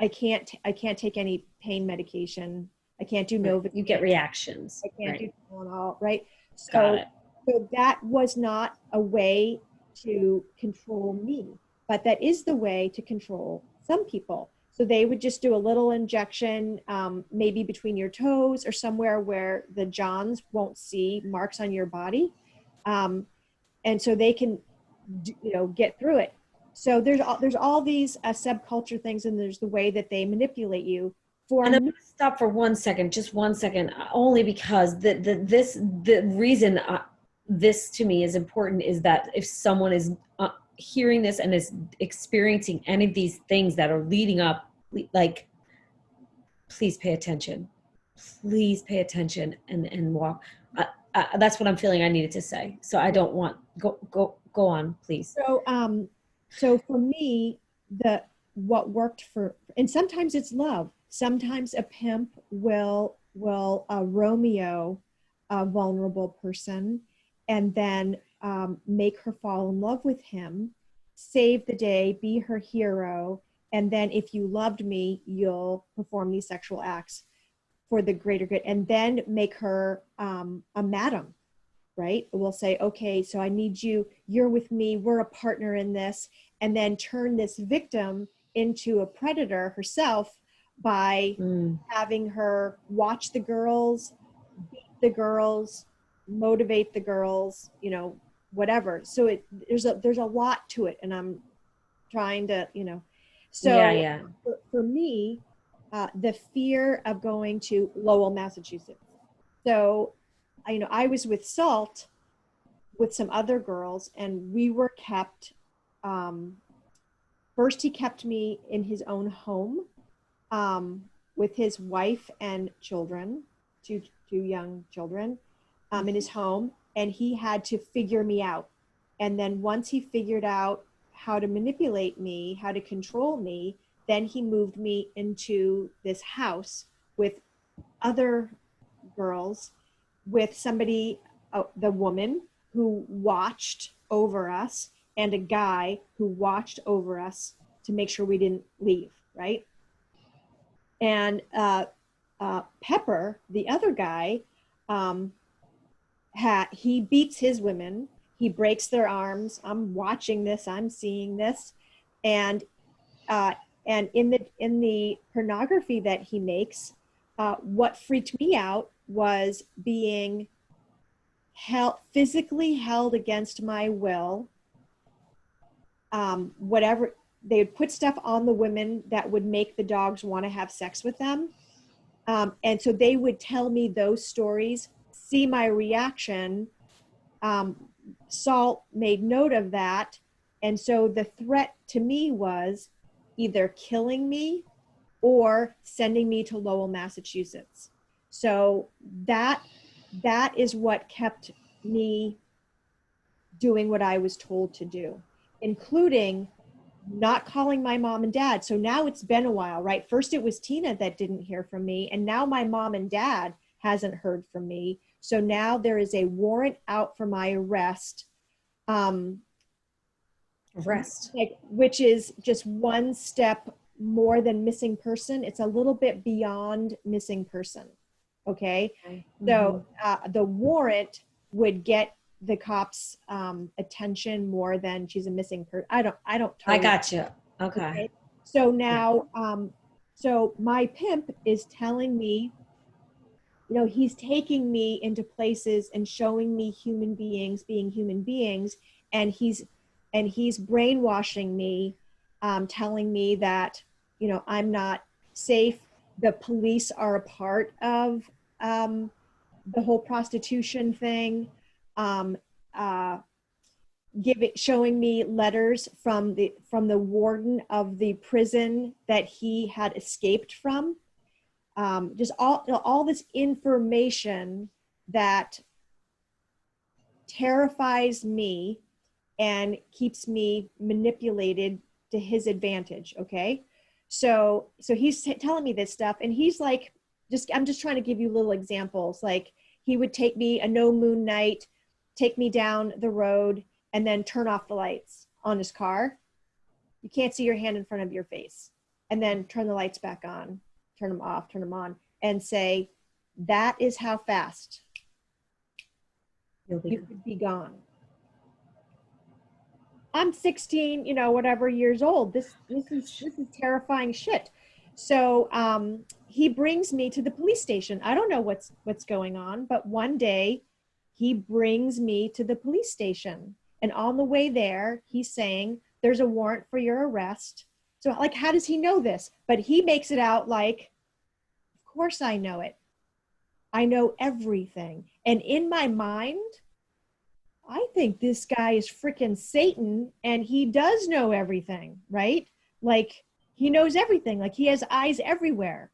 I can't take any pain medication. I can't do Right. You get Novocaine. reactions. I can't do Right. Tylenol, right? Got So, it. so that was not a way to control me, but that is the way to control some people. So they would just do a little injection, maybe between your toes or somewhere where the Johns won't see marks on your body, and so they can, get through it. So there's all these subculture things, and there's the way that they manipulate you. For And I'm me, going to stop for 1 second, just 1 second, only because the reason this to me is important is that if someone is hearing this and is experiencing any of these things that are leading up, like, please pay attention. Please pay attention and walk. That's what I'm feeling I needed to say. So I don't want, go on, please. So, so for me, the what worked for, and sometimes it's love. Sometimes a pimp will Romeo a vulnerable person and then make her fall in love with him, save the day, be her hero, and then if you loved me, you'll perform these sexual acts for the greater good, and then make her a madam, right? We'll say, okay, so I need you, you're with me, we're a partner in this, and then turn this victim into a predator herself by Mm. having her watch the girls, beat the girls, motivate the girls, you know, whatever. So there's a lot to it, and I'm trying to, you know, Yeah, so yeah. for me, the fear of going to Lowell, Massachusetts. So, you know, I was with Salt with some other girls, and we were kept. Um, First, he kept me in his own home with his wife and children, two young children, in his home, and he had to figure me out. And then once he figured out how to manipulate me, how to control me, then he moved me into this house with other girls, with somebody, the woman who watched over us, and a guy who watched over us to make sure we didn't leave, right? And Pepper, the other guy, um, he beats his women. He breaks their arms. I'm watching this. I'm seeing this, and uh, and in the pornography that he makes, what freaked me out was being physically held against my will. Whatever, they would put stuff on the women that would make the dogs want to have sex with them. And so they would tell me those stories, see my reaction. Salt made note of that. And so the threat to me was either killing me or sending me to Lowell, Massachusetts. So that that is what kept me doing what I was told to do, including not calling my mom and dad. So now it's been a while, right? First it was Tina that didn't hear from me, and now my mom and dad hasn't heard from me. So now there is a warrant out for my arrest, um, Rest. which is just one step more than missing person. It's a little bit beyond missing person. Okay. Okay. So Mhm. the warrant would get the cops attention more than she's a missing person. I don't I totally. got you. Okay. Okay. So Yeah. now, so my pimp is telling me, you know, he's taking me into places and showing me human beings being human beings, and he's brainwashing me, telling me that, you know, I'm not safe. The police are a part of the whole prostitution thing. Um, uh, showing me letters from the warden of the prison that he had escaped from. Just all this information that terrifies me and keeps me manipulated to his advantage. Okay, so he's telling me this stuff, and he's like, I'm just trying to give you little examples. Like, he would take me a no moon night, take me down the road, and then turn off the lights on his car. You can't see your hand in front of your face, and then turn the lights back on, turn them off, turn them on, and say, that is how fast You'll be you good. could be gone. I'm 16, you know, whatever years old. This is terrifying shit. So he brings me to the police station. I don't know what's going on, but one day he brings me to the police station, and on the way there, he's saying, "There's a warrant for your arrest." So, like, how does he know this? But he makes it out like, "Of course I know it. I know everything." And in my mind, I think this guy is freaking Satan, and he does know everything, right? Like, he knows everything. Like, he has eyes everywhere.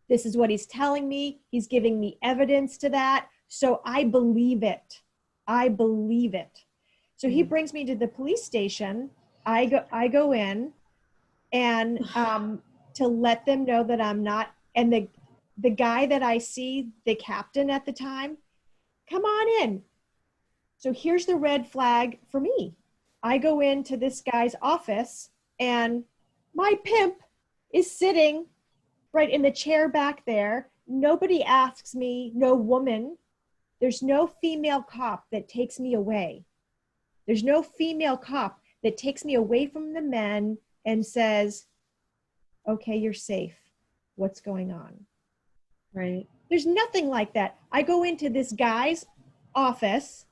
This is what he's telling me. He's giving me evidence to that. So I believe it. I believe it. So he brings me to the police station. I go in. and to let them know that I'm not. And the guy that I see, the captain at the time, come on in. So here's the red flag for me. I go into this guy's office and my pimp is sitting right in the chair back there. Nobody asks me, no woman. There's no female cop that takes me away. There's no female cop that takes me away from the men and says, okay, you're safe. What's going on? Right. There's nothing like that. I go into this guy's office.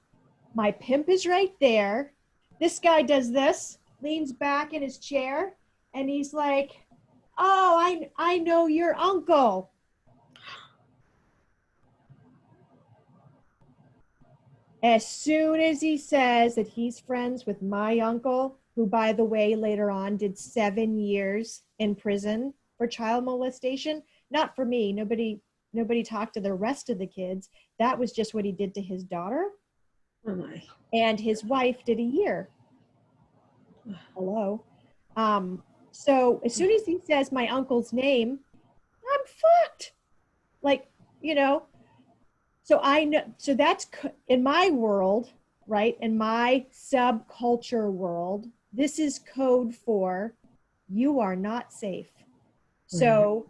My pimp is right there. This guy does this, leans back in his chair, and he's like, oh, I know your uncle. As soon as he says that he's friends with my uncle, who, by the way, later on did 7 years in prison for child molestation, not for me. Nobody talked to the rest of the kids. That was just what he did to his daughter. Oh my. And his wife did a year. Hello. So as soon as he says my uncle's name, I'm fucked. Like, you know, so I know, so that's in my world, right? In my subculture world, this is code for you are not safe. So,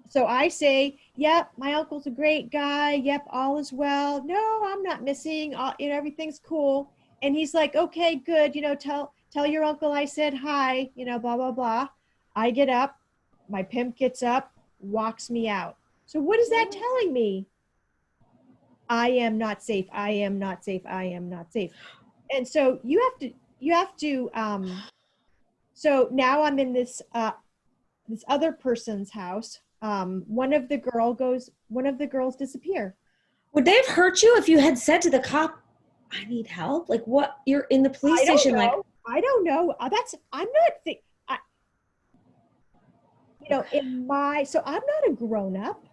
so I say, yep, my uncle's a great guy. Yep, all is well. No, I'm not missing. All, you know, everything's cool. And he's like, okay, good. You know, tell your uncle I said hi. You know, blah blah blah. I get up. My pimp gets up, walks me out. So what is that telling me? I am not safe. I am not safe. I am not safe. And so you have to so now I'm in this other person's house. One of the girls disappear. Would they have hurt you if you had said to the cop, I need help? Like what? You're in the police I don't station, like, know. I don't know. That's I'm not I, you know, in my so I'm not a grown up.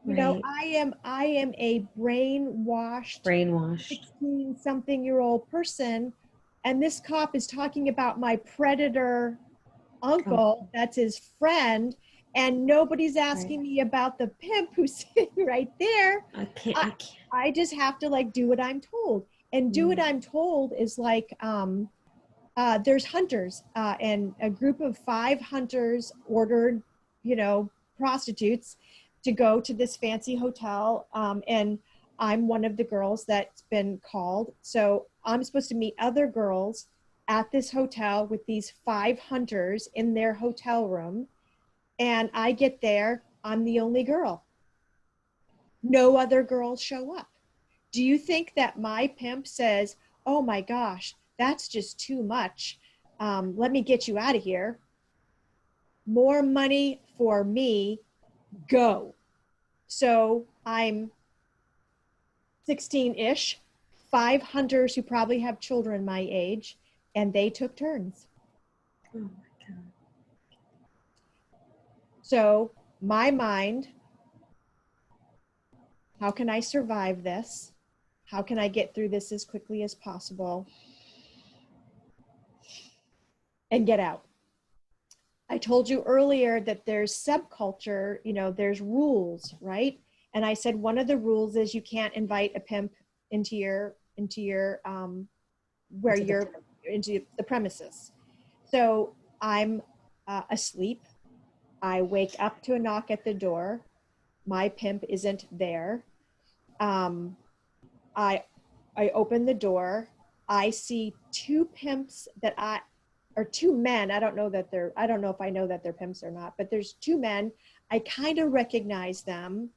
You know, right. I am a brainwashed Brainwashed. 16 something year old person, and this cop is talking about my predator Oh, uncle that's his friend, and nobody's right. asking me about the pimp who's sitting right there. I can't, I, I can't. I just have to like do what I'm told, and do what Mm. I'm told is like there's hunters, and a group of 5 hunters ordered, you know, prostitutes to go to this fancy hotel, and I'm one of the girls that's been called. So I'm supposed to meet other girls at this hotel with these 5 hunters in their hotel room. And I get there, I'm the only girl. No other girls show up. Do you think that my pimp says, oh my gosh, that's just too much? Let me get you out of here. More money for me, go. So I'm 16-ish, 5 hunters who probably have children my age, and they took turns. Oh my God. So my mind, how can I survive this? How can I get through this as quickly as possible and get out? I told you earlier that there's subculture, you know, there's rules, right? And I said one of the rules is you can't invite a pimp into your where Into the, you're into the premises. So I'm asleep. I wake up to a knock at the door. My pimp isn't there. Um, I I open the door. I see two pimps that I or two men. I don't know if I know that they're pimps or not, but there's two men. I kind of recognize them.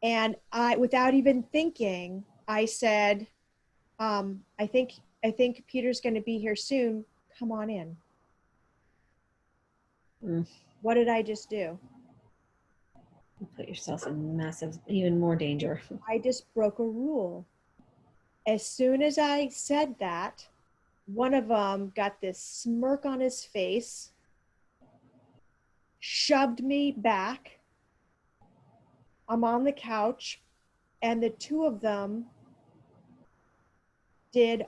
And I, without even thinking, I said, I think Peter's going to be here soon. Come on in. mm, What did I just do? you put yourself in massive, even more danger. I just broke a rule. As soon as I said that, one of them got this smirk on his face, shoved me back. I'm on the couch, and the two of them did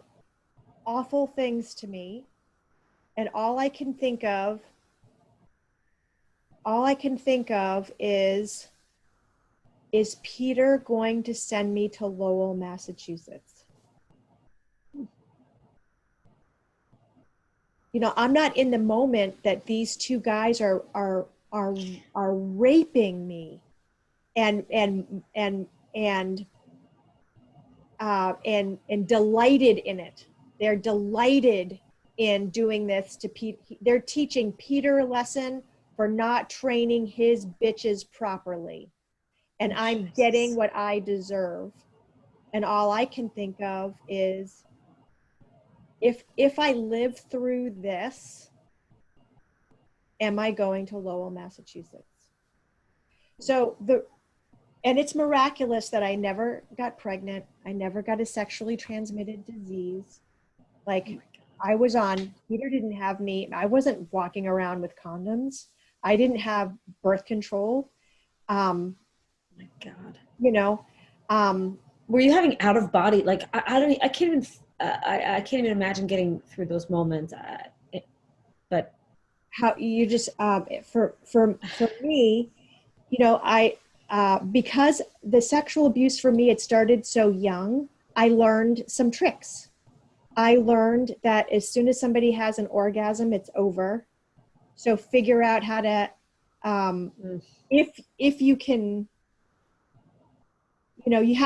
awful things to me. And all I can think of all I can think of is Peter going to send me to Lowell, Massachusetts? You know, I'm not in the moment that these two guys are raping me and and delighted in it. They're delighted in doing this to Pete. They're teaching Peter a lesson for not training his bitches properly. And I'm getting Jesus. what I deserve. And all I can think of is if I live through this, am I going to Lowell, Massachusetts? So and it's miraculous that I never got pregnant. I never got a sexually transmitted disease. Oh my Like God. I was on, Peter didn't have me. I wasn't walking around with condoms. I didn't have birth control. Um, Oh my God. you know, um, Were you having out of body? Like, I don't, I can't even, I can't even imagine getting through those moments. But how you just, for me, you know, because the sexual abuse for me, it started so young, I learned some tricks. I learned that as soon as somebody has an orgasm, it's over. So figure out how to, um, mm, if you can, you know, you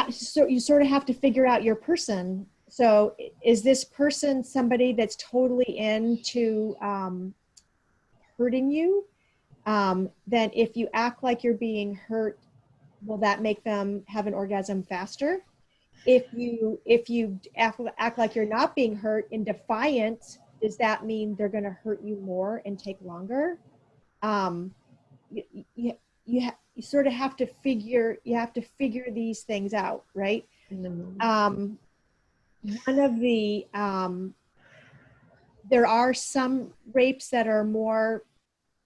sort of have to figure out your person. So is this person somebody that's totally into hurting you? Then if you act like you're being hurt, will that make them have an orgasm faster? If you act like you're not being hurt in defiance, does that mean they're going to hurt you more and take longer? Um, you, you, you sort of have to figure these things out, right? in the moment. Um, one of the there are some rapes that are more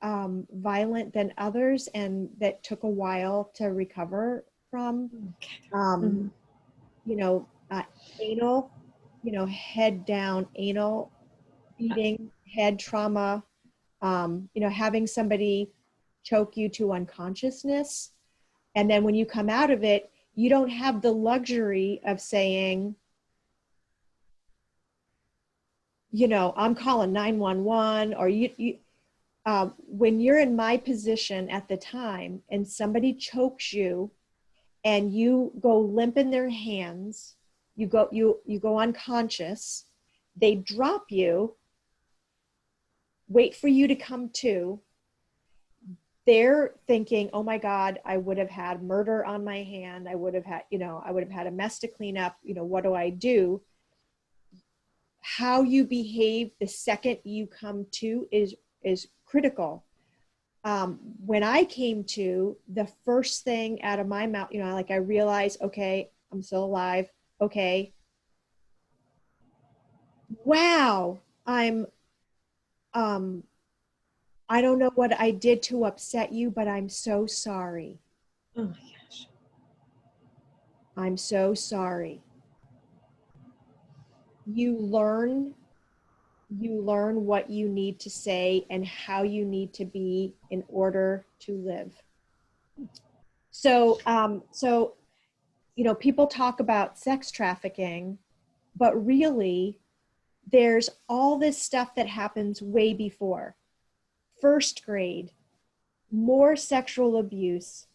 violent than others and that took a while to recover from. Okay. Um, Mhm. you know, anal, you know, head down, anal beating, head trauma, you know, having somebody choke you to unconsciousness. And then when you come out of it, you don't have the luxury of saying, you know, I'm calling 911 or when you're in my position at the time and somebody chokes you and you go limp in their hands, you go unconscious, they drop you, wait for you to come to, they're thinking, oh my God, I would have had murder on my hand. I would have had, you know, I would have had a mess to clean up. You know, what do I do? How you behave the second you come to is critical. When I came to, the first thing out of my mouth, you know, like I realized, okay, I'm still alive. Okay. Wow. Um, I don't know what I did to upset you, but I'm so sorry. Oh my gosh. I'm so sorry. You learn you learn what you need to say and how you need to be in order to live. So you know, people talk about sex trafficking, but really, there's all this stuff that happens way before. First grade, more sexual abuse,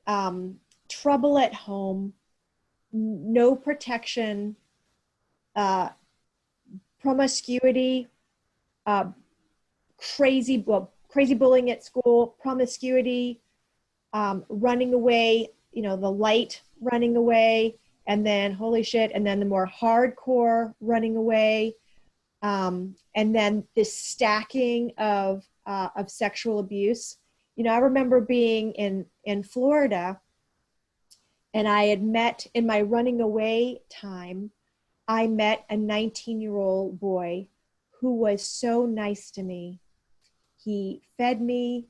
um, trouble at home, no protection, uh, promiscuity, uh, crazy bullying at school, promiscuity, running away, you know, the light running away, and then holy shit, and then the more hardcore running away, and then this stacking of sexual abuse. You know, I remember being in Florida, and I had met in my running away time. I met a 19-year-old boy who was so nice to me. He fed me,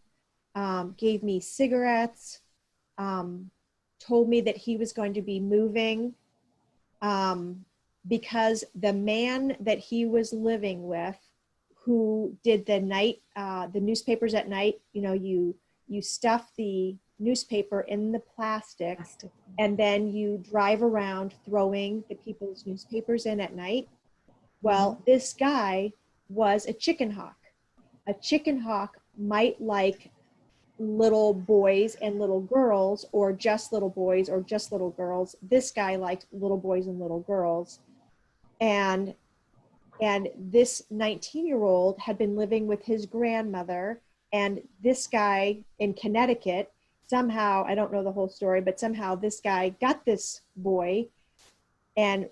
gave me cigarettes, um, told me that he was going to be moving um, because the man that he was living with, who did the newspapers at night, you know, you stuff the newspaper in the plastic, Plastic. and then you drive around throwing the people's newspapers in at night. Well, this guy was a chicken hawk. A chicken hawk might like little boys and little girls, or just little boys or just little girls. This guy liked little boys and little girls. And this 19-year-old had been living with his grandmother, and this guy in Connecticut, somehow, I don't know the whole story, but somehow this guy got this boy and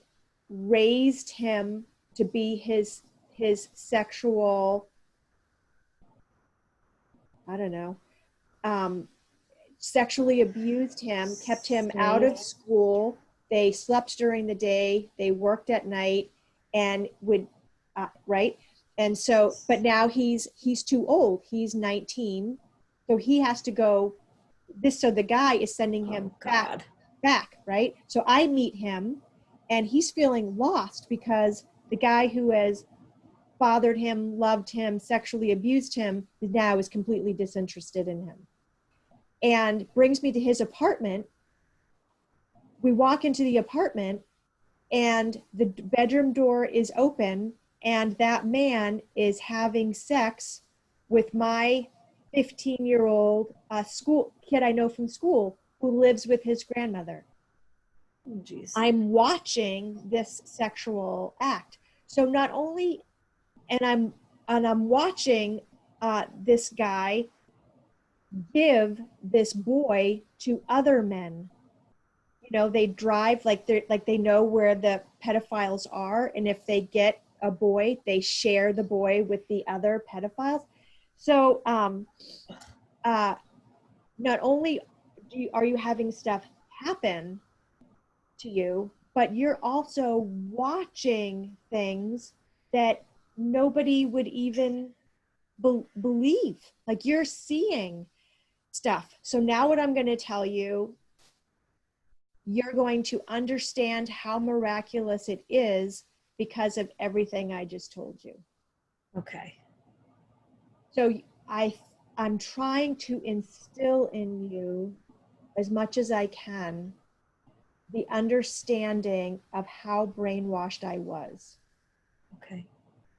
raised him to be his sexual, I don't know, sexually abused him, kept him out of school. They slept during the day, they worked at night, and would, right? And so, but now he's too old. He's 19, so he has to go. So the guy is sending him back, right? So I meet him, and he's feeling lost because the guy who has fathered him, loved him, sexually abused him, now is completely disinterested in him. And brings me to his apartment. We walk into the apartment, and the bedroom door is open, and that man is having sex with my 15-year-old school kid I know from school, who lives with his grandmother. Oh, geez. I'm watching this sexual act. So not only, and I'm watching this guy give this boy to other men. You know, they drive like they know where the pedophiles are, and if they get a boy, they share the boy with the other pedophiles. So not only are you having stuff happen to you, but you're also watching things that nobody would even believe. Like, you're seeing stuff. So now what I'm going to tell you, you're going to understand how miraculous it is because of everything I just told you. Okay. So I'm trying to instill in you, as much as I can, the understanding of how brainwashed I was. Okay.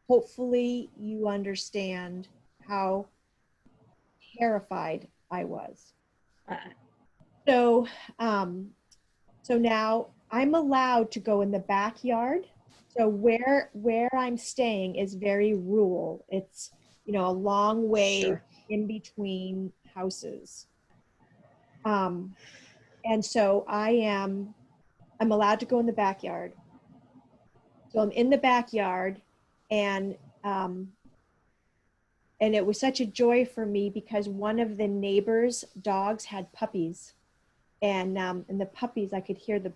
Hopefully you understand how terrified I was. So now I'm allowed to go in the backyard. So where I'm staying is very rural. It's, you know, a long way in between houses. And so I'm allowed to go in the backyard. So I'm in the backyard, and it was such a joy for me because one of the neighbors' dogs had puppies, and the puppies, I could hear the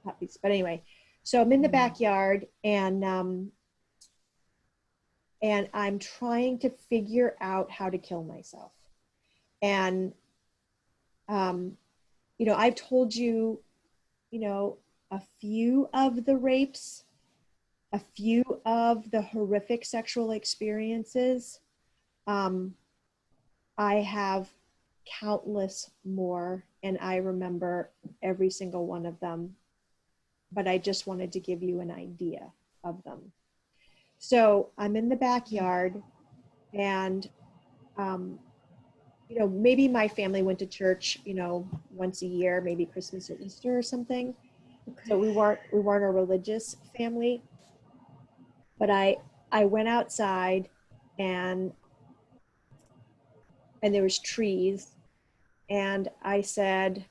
puppies. But anyway, so I'm in the backyard, and I'm trying to figure out how to kill myself. And you know, I've told you, you know, a few of the rapes, a few of the horrific sexual experiences. I have countless more, and I remember every single one of them, but I just wanted to give you an idea of them. So I'm in the backyard, and you know, maybe my family went to church, you know, once a year, maybe Christmas or Easter or something. Okay. So we weren't a religious family, but I went outside, and there was trees, and I said,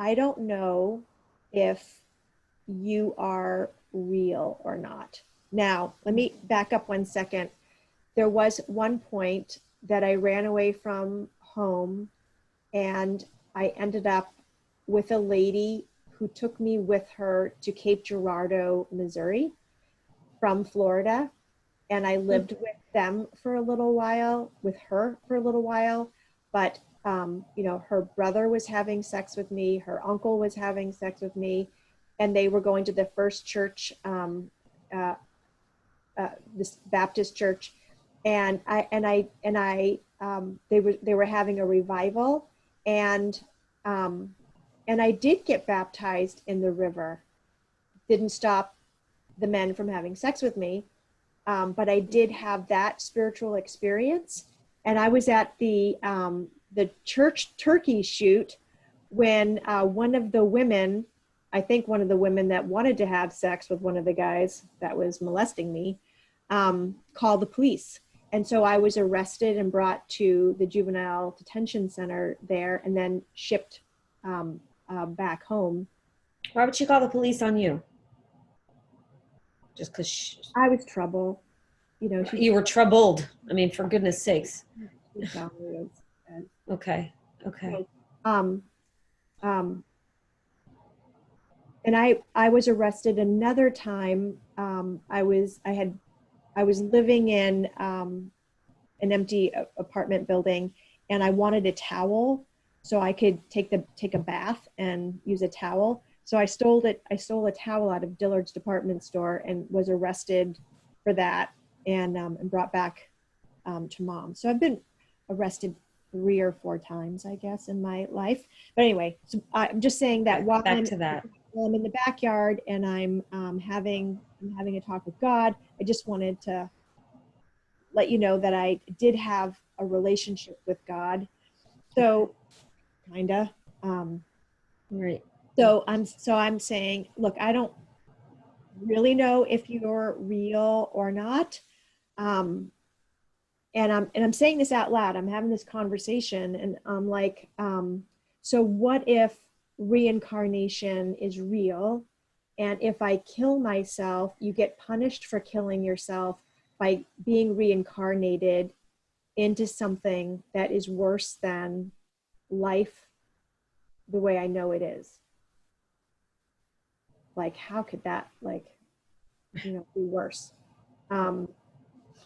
I don't know if you are real or not. Now, let me back up 1 second. There was one point that I ran away from home, and I ended up with a lady who took me with her to Cape Girardeau, Missouri from Florida. And I lived with them for a little while, with her for a little while. But, you know, her brother was having sex with me. Her uncle was having sex with me. And they were going to the First Church, this Baptist church. And I they were having a revival, and um, and I did get baptized in the river. Didn't stop the men from having sex with me, but I did have that spiritual experience. And I was at the church turkey shoot when one of the women, I think one of the women that wanted to have sex with one of the guys that was molesting me, called the police. And so I was arrested and brought to the juvenile detention center there, and then shipped back home. Why would she call the police on you? Just because I was trouble, you were troubled. I mean, for goodness sakes. she saw me as Okay. Okay. um, um, and I was arrested another time. I was living in an empty apartment building, and I wanted a towel so I could take a bath and use a towel. So I stole a towel out of Dillard's department store and was arrested for that, and brought back to mom. So I've been arrested 3 or 4 times, I guess, in my life. But anyway, so I'm just saying that while Back to that. I'm in the backyard and I'm having a talk with God, I just wanted to let you know that I did have a relationship with God. So kinda. Right. So I'm saying, look, I don't really know if you're real or not. Um, and I'm saying this out loud. I'm having this conversation, and I'm like, so what if reincarnation is real? And if I kill myself, you get punished for killing yourself by being reincarnated into something that is worse than life the way I know it is. Like, how could that, be worse? Um,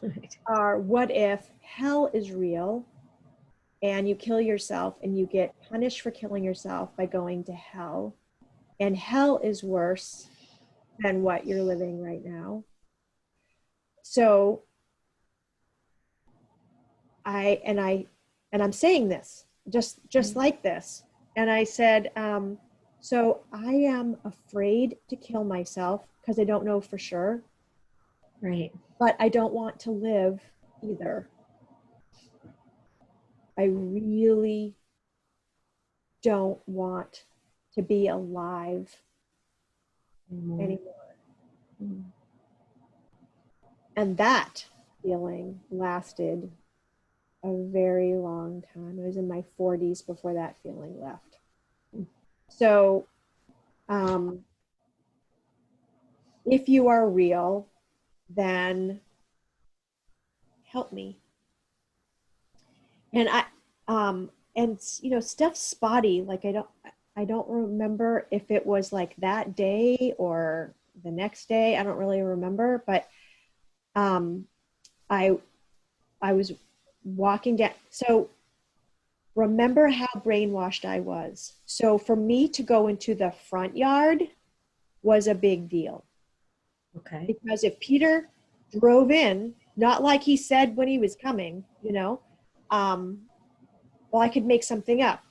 Right. or what if hell is real and you kill yourself and you get punished for killing yourself by going to hell, and hell is worse than what you're living right now? So I'm saying this just like this. And I said, so I am afraid to kill myself because I don't know for sure, Right. but I don't want to live either. I really don't want to be alive anymore. Mm. And that feeling lasted a very long time. I was in my 40s before that feeling left. So, if you are real, then help me. And stuff's spotty. Like I don't remember if it was like that day or the next day. I don't really remember, but um, I I was walking down. So remember how brainwashed I was. So for me to go into the front yard was a big deal. Okay. Because if Peter drove in, not like he said when he was coming, well, I could make something up.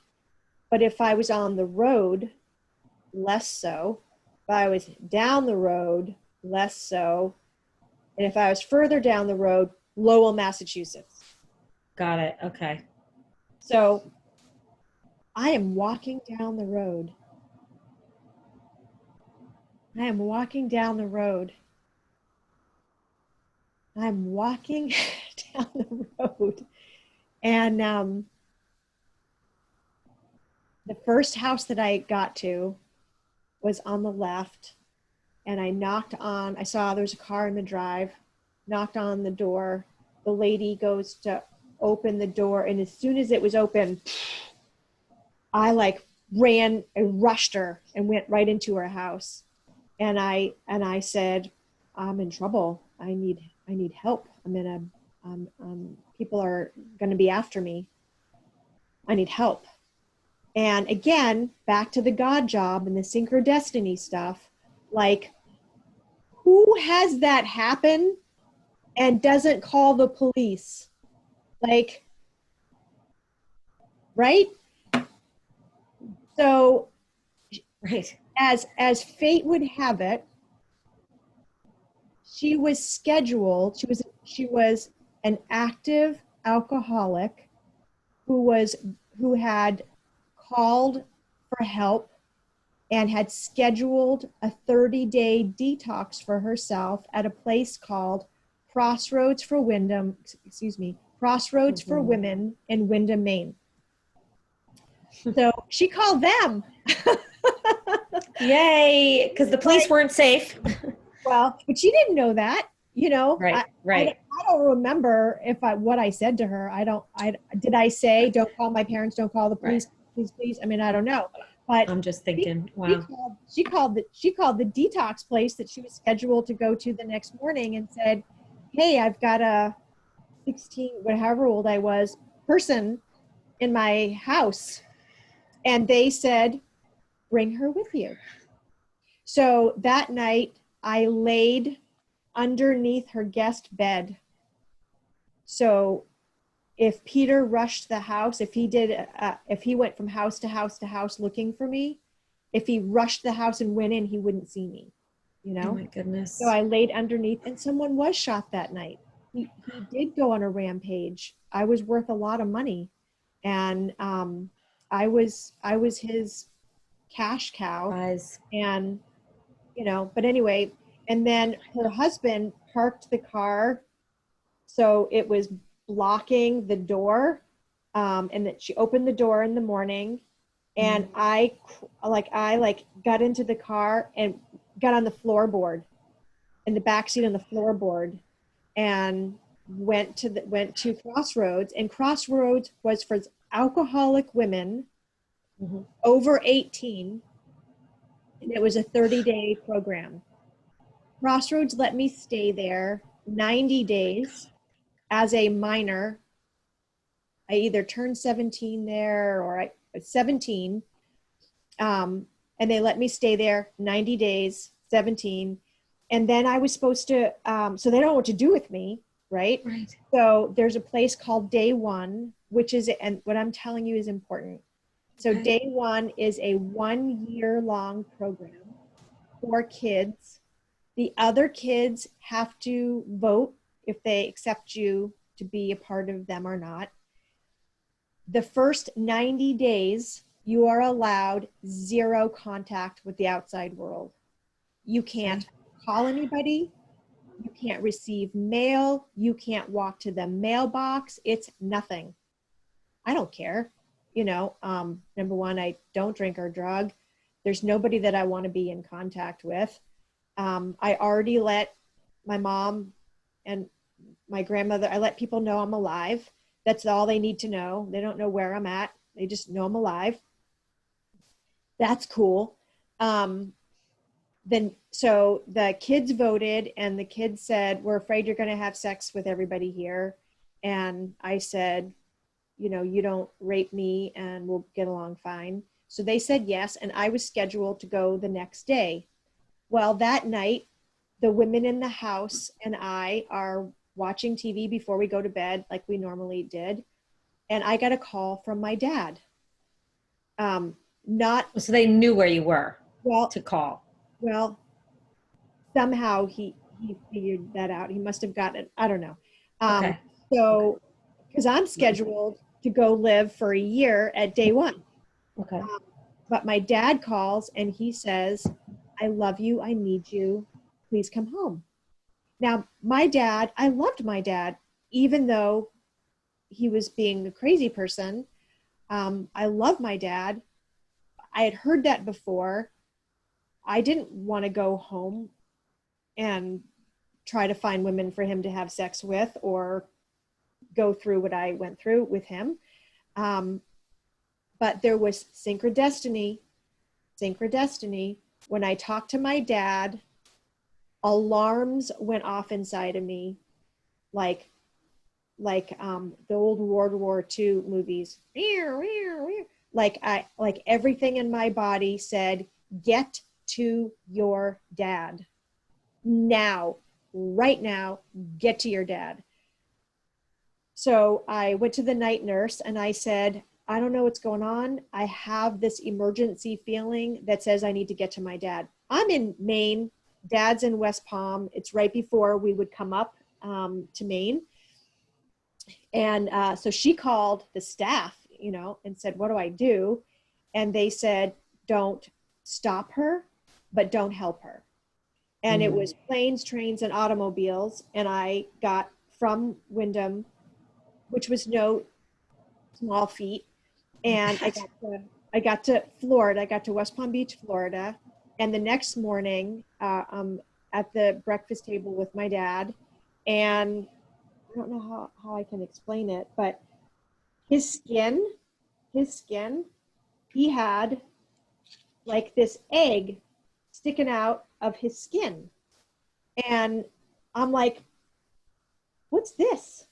But if I was on the road, less so. If I was down the road, less so. And if I was further down the road, Lowell, Massachusetts. Got it. Okay. So I am walking down the road. I am walking down the road. I'm walking down the road. And the first house that I got to was on the left. And I saw there's a car in the drive, knocked on the door. The lady goes to open the door. And as soon as it was open, I ran and rushed her and went right into her house. And I said, I'm in trouble. I need help. People are going to be after me. I need help. And again, back to the God job and the synchrodestiny stuff. Like, who has that happen and doesn't call the police? Like, right? So Right. as fate would have it, she was scheduled, she was an active alcoholic who had called for help and had scheduled a 30-day detox for herself at a place called Crossroads for Wyndham, excuse me, Crossroads for Women in Wyndham, Maine. So she called them. Yay, because the police weren't safe. Well, but she didn't know that, you know. Right, right. I don't remember what I said to her. Did I say, don't call my parents, don't call the police, Right. please, please? I mean, I don't know. But I'm just thinking, wow. she called the detox place that she was scheduled to go to the next morning and said, hey, I've got a 16, however old I was, person in my house. And they said, bring her with you. So that night I laid underneath her guest bed. So if Peter rushed the house, if he went from house to house to house looking for me, if he rushed the house and went in, he wouldn't see me, you Oh know? my goodness. So I laid underneath, and someone was shot that night. He did go on a rampage. I was worth a lot of money, and I was his cash cow, Guys. and but anyway, and then her husband parked the car so it was blocking the door, and that she opened the door in the morning, and I got into the car and got on the floorboard, in the back seat on the floorboard, and went to Crossroads, and Crossroads was for alcoholic women over 18, and it was a 30-day program. Crossroads let me stay there 90 days as a minor. I either turned 17 there or I 17. And they let me stay there 90 days, 17. And then I was supposed to, so they don't know what to do with me, right? Right. So there's a place called Day One, which is, and what I'm telling you is important. So Okay. Day One is a 1 year long program for kids. The other kids have to vote if they accept you to be a part of them or not. The first 90 days, you are allowed zero contact with the outside world. You can't call anybody. You can't receive mail. You can't walk to the mailbox. It's nothing. I don't care. Number one, I don't drink or drug. There's nobody that I want to be in contact with. I already let my mom and my grandmother, I let people know I'm alive. That's all they need to know. They don't know where I'm at. They just know I'm alive. That's cool. Then, so the kids voted, and the kids said, we're afraid you're going to have sex with everybody here. And I said, you don't rape me and we'll get along fine. So they said yes. And I was scheduled to go the next day. Well, that night, the women in the house and I are watching TV before we go to bed, like we normally did. And I got a call from my dad. Not So they knew where you were well, to call. well, somehow he figured that out. He must have gotten it. I don't know. Okay. So, because I'm scheduled to go live for a year at Day One. Okay. But my dad calls and he says, I love you. I need you. Please come home. Now, I loved my dad, even though he was being a crazy person. I love my dad. I had heard that before. I didn't want to go home and try to find women for him to have sex with or go through what I went through with him. But there was synchrodestiny. When I talked to my dad, alarms went off inside of me, like the old World War II movies. Like everything in my body said, get to your dad now, right now, get to your dad. So I went to the night nurse and I said, I don't know what's going on. I have this emergency feeling that says I need to get to my dad. I'm in Maine. Dad's in West Palm. It's right before we would come up to Maine. And so she called the staff, and said, what do I do? And they said, don't stop her, but don't help her. And it was planes, trains, and automobiles. And I got from Wyndham, which was no small feat. And I got to Florida. I got to West Palm Beach, Florida. And the next morning, I'm at the breakfast table with my dad. And I don't know how I can explain it, but his skin, he had like this egg sticking out of his skin. And I'm like, what's this?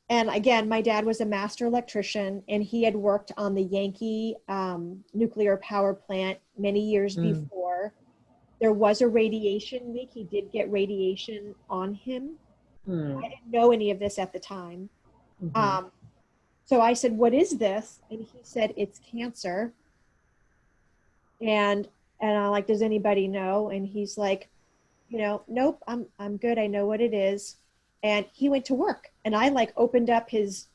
And again, my dad was a master electrician, and he had worked on the Yankee nuclear power plant many years before. There was a radiation leak. He did get radiation on him. I didn't know any of this at the time. So I said, what is this? And he said, it's cancer. And I'm like, does anybody know? And he's like, nope, I'm good. I know what it is. And he went to work, and I like opened up his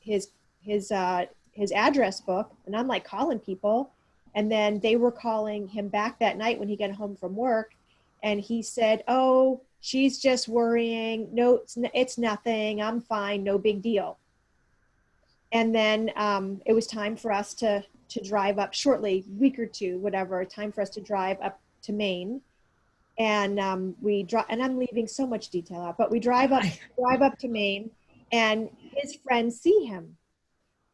address book, and I'm like calling people. And then they were calling him back that night when he got home from work. And he said, oh, she's just worrying. No, it's nothing. I'm fine. No big deal. And then it was time for us to drive up shortly, week or two, whatever, time for us to drive up to Maine. And we drive, and I'm leaving so much detail out, but we drive up to Maine, and his friends see him,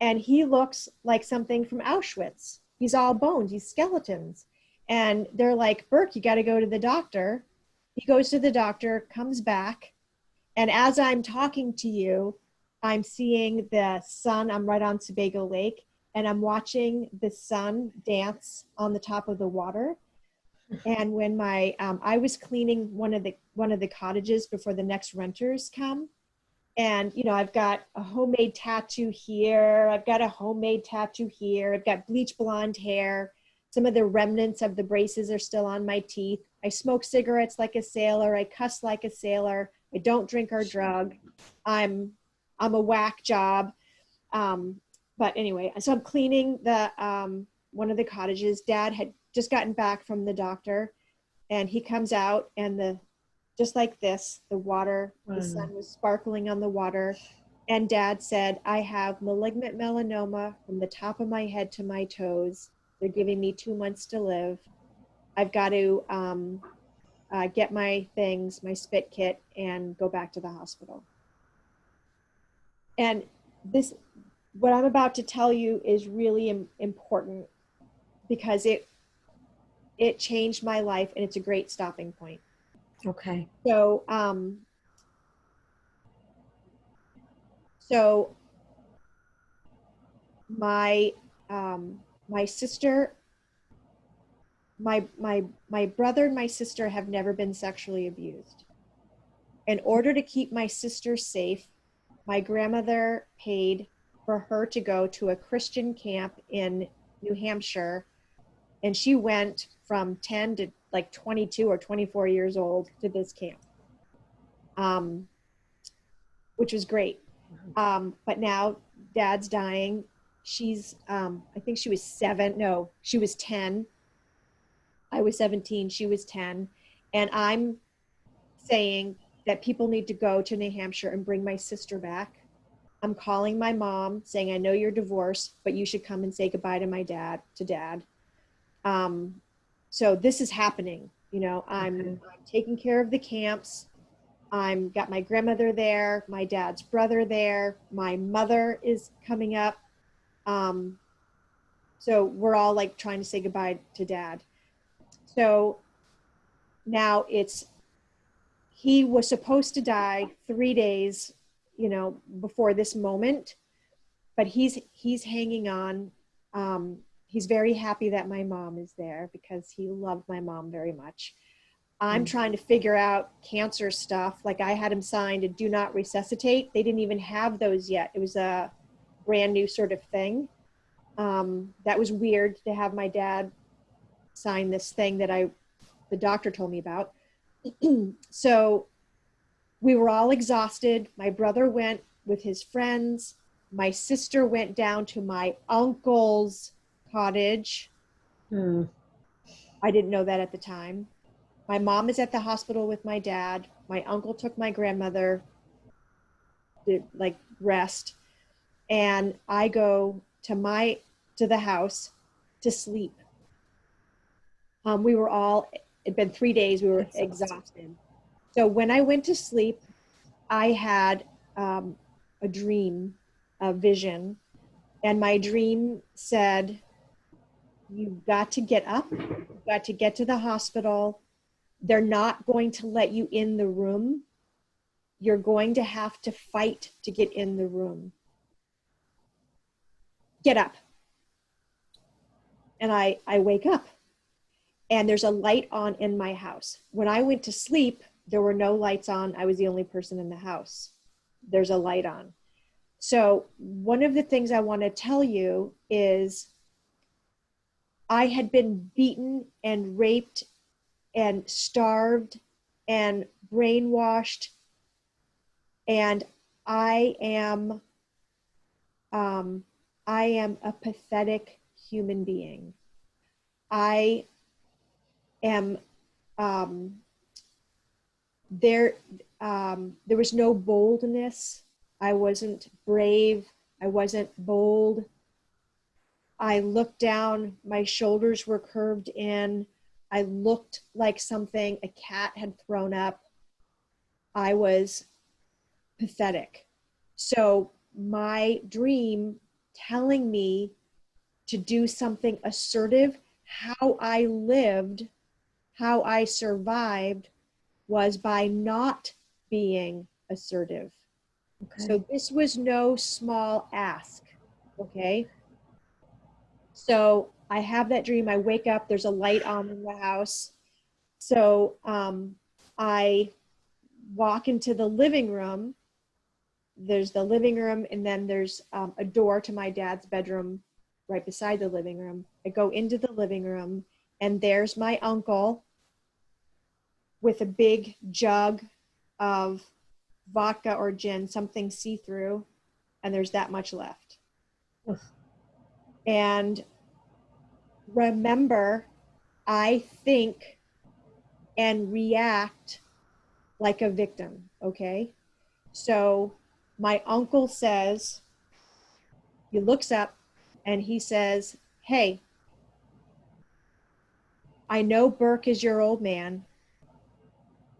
and he looks like something from Auschwitz. He's all bones, he's skeletons. And they're like, Burke, you got to go to the doctor. He goes to the doctor, comes back. And as I'm talking to you, I'm seeing the sun. I'm right on Sebago Lake, and I'm watching the sun dance on the top of the water. And when I was cleaning one of the cottages before the next renters come, and I've got a homemade tattoo here, I've got a homemade tattoo here, I've got bleach blonde hair, some of the remnants of the braces are still on my teeth. I smoke cigarettes like a sailor, I cuss like a sailor, I don't drink or drug, I'm a whack job. But anyway, so I'm cleaning the one of the cottages. Dad had just gotten back from the doctor, and he comes out, and just like this, the water, the sun was sparkling on the water. And Dad said, I have malignant melanoma from the top of my head to my toes. They're giving me 2 months to live. I've got to get my things, my spit kit, and go back to the hospital. And what I'm about to tell you is really important, because it changed my life, and it's a great stopping point. Okay. So, my sister, my brother and my sister have never been sexually abused. In order to keep my sister safe, my grandmother paid for her to go to a Christian camp in New Hampshire. And she went from 10 to like 22 or 24 years old to this camp, which was great. But now Dad's dying. She's, I think she was 7. No, she was 10. I was 17. She was 10. And I'm saying that people need to go to New Hampshire and bring my sister back. I'm calling my mom saying, I know you're divorced, but you should come and say goodbye to Dad. So this is happening. I'm taking care of the camps. I'm got my grandmother there, my dad's brother there, my mother is coming up. So we're all like trying to say goodbye to Dad. So now he was supposed to die 3 days, before this moment, but he's hanging on. He's very happy that my mom is there, because he loved my mom very much. I'm trying to figure out cancer stuff. Like, I had him signed a do not resuscitate. They didn't even have those yet. It was a brand new sort of thing. That was weird to have my dad sign this thing that the doctor told me about. So we were all exhausted. My brother went with his friends. My sister went down to my uncle's cottage. Hmm. I didn't know that at the time. My mom is at the hospital with my dad. My uncle took my grandmother to like rest, and I go to the house to sleep. We were all, it'd been 3 days, we were Exhausted. exhausted. So when I went to sleep, I had um, a dream, a vision, and my dream said, "You've got to get up, you've got to get to the hospital. They're not going to let you in the room. You're going to have to fight to get in the room. Get up." And I wake up, and there's a light on in my house. When I went to sleep, there were no lights on. I was the only person in the house. There's a light on. So, one of the things I want to tell you is I had been beaten and raped and starved and brainwashed, and I am um, I am a pathetic human being. I am um, there. There was no boldness. I wasn't brave. I wasn't bold. I looked down, my shoulders were curved in. I looked like something a cat had thrown up. I was pathetic. So, my dream telling me to do something assertive, how I lived, how I survived was by not being assertive. Okay. So, this was no small ask. Okay. So I have that dream. I wake up, there's a light on in the house. So I walk into the living room. There's the living room, and then there's a door to my dad's bedroom right beside the living room. I go into the living room, and there's my uncle with a big jug of vodka or gin, something see through, and there's that much left. Ugh. And remember, I think and react like a victim. Okay. So my uncle says, he looks up and he says, "Hey, I know Burke is your old man,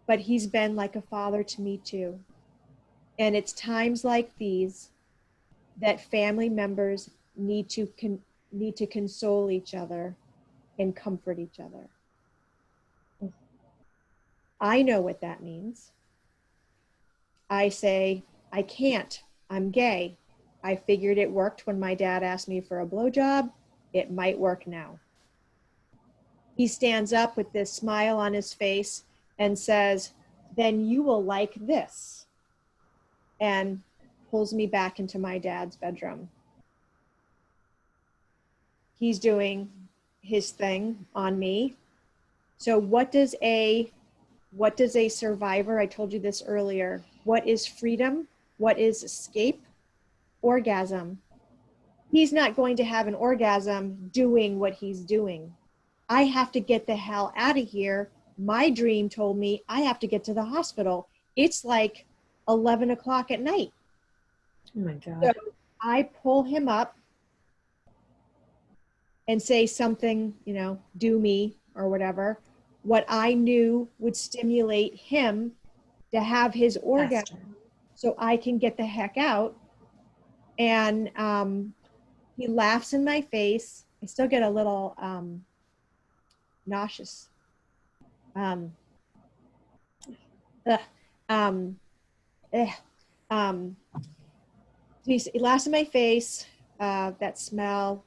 but he's been like a father to me too. And it's times like these that family members need to console each other and comfort each other. I know what that means." I say, "I can't. I'm gay. I figured it worked when my dad asked me for a blowjob. It might work now." He stands up with this smile on his face and says, "Then you will like this," and pulls me back into my dad's bedroom. He's doing his thing on me. So what does a survivor, I told you this earlier, what is freedom? What is escape? Orgasm. He's not going to have an orgasm doing what he's doing. I have to get the hell out of here. My dream told me I have to get to the hospital. It's like 11 o'clock at night. Oh my So God. I pull him up and say something, do me or whatever, what I knew would stimulate him to have his orgasm Faster. so I can get the heck out. And he laughs in my face. I still get a little nauseous. Um, ugh, um, eh, um, he laughs in my face, that smell,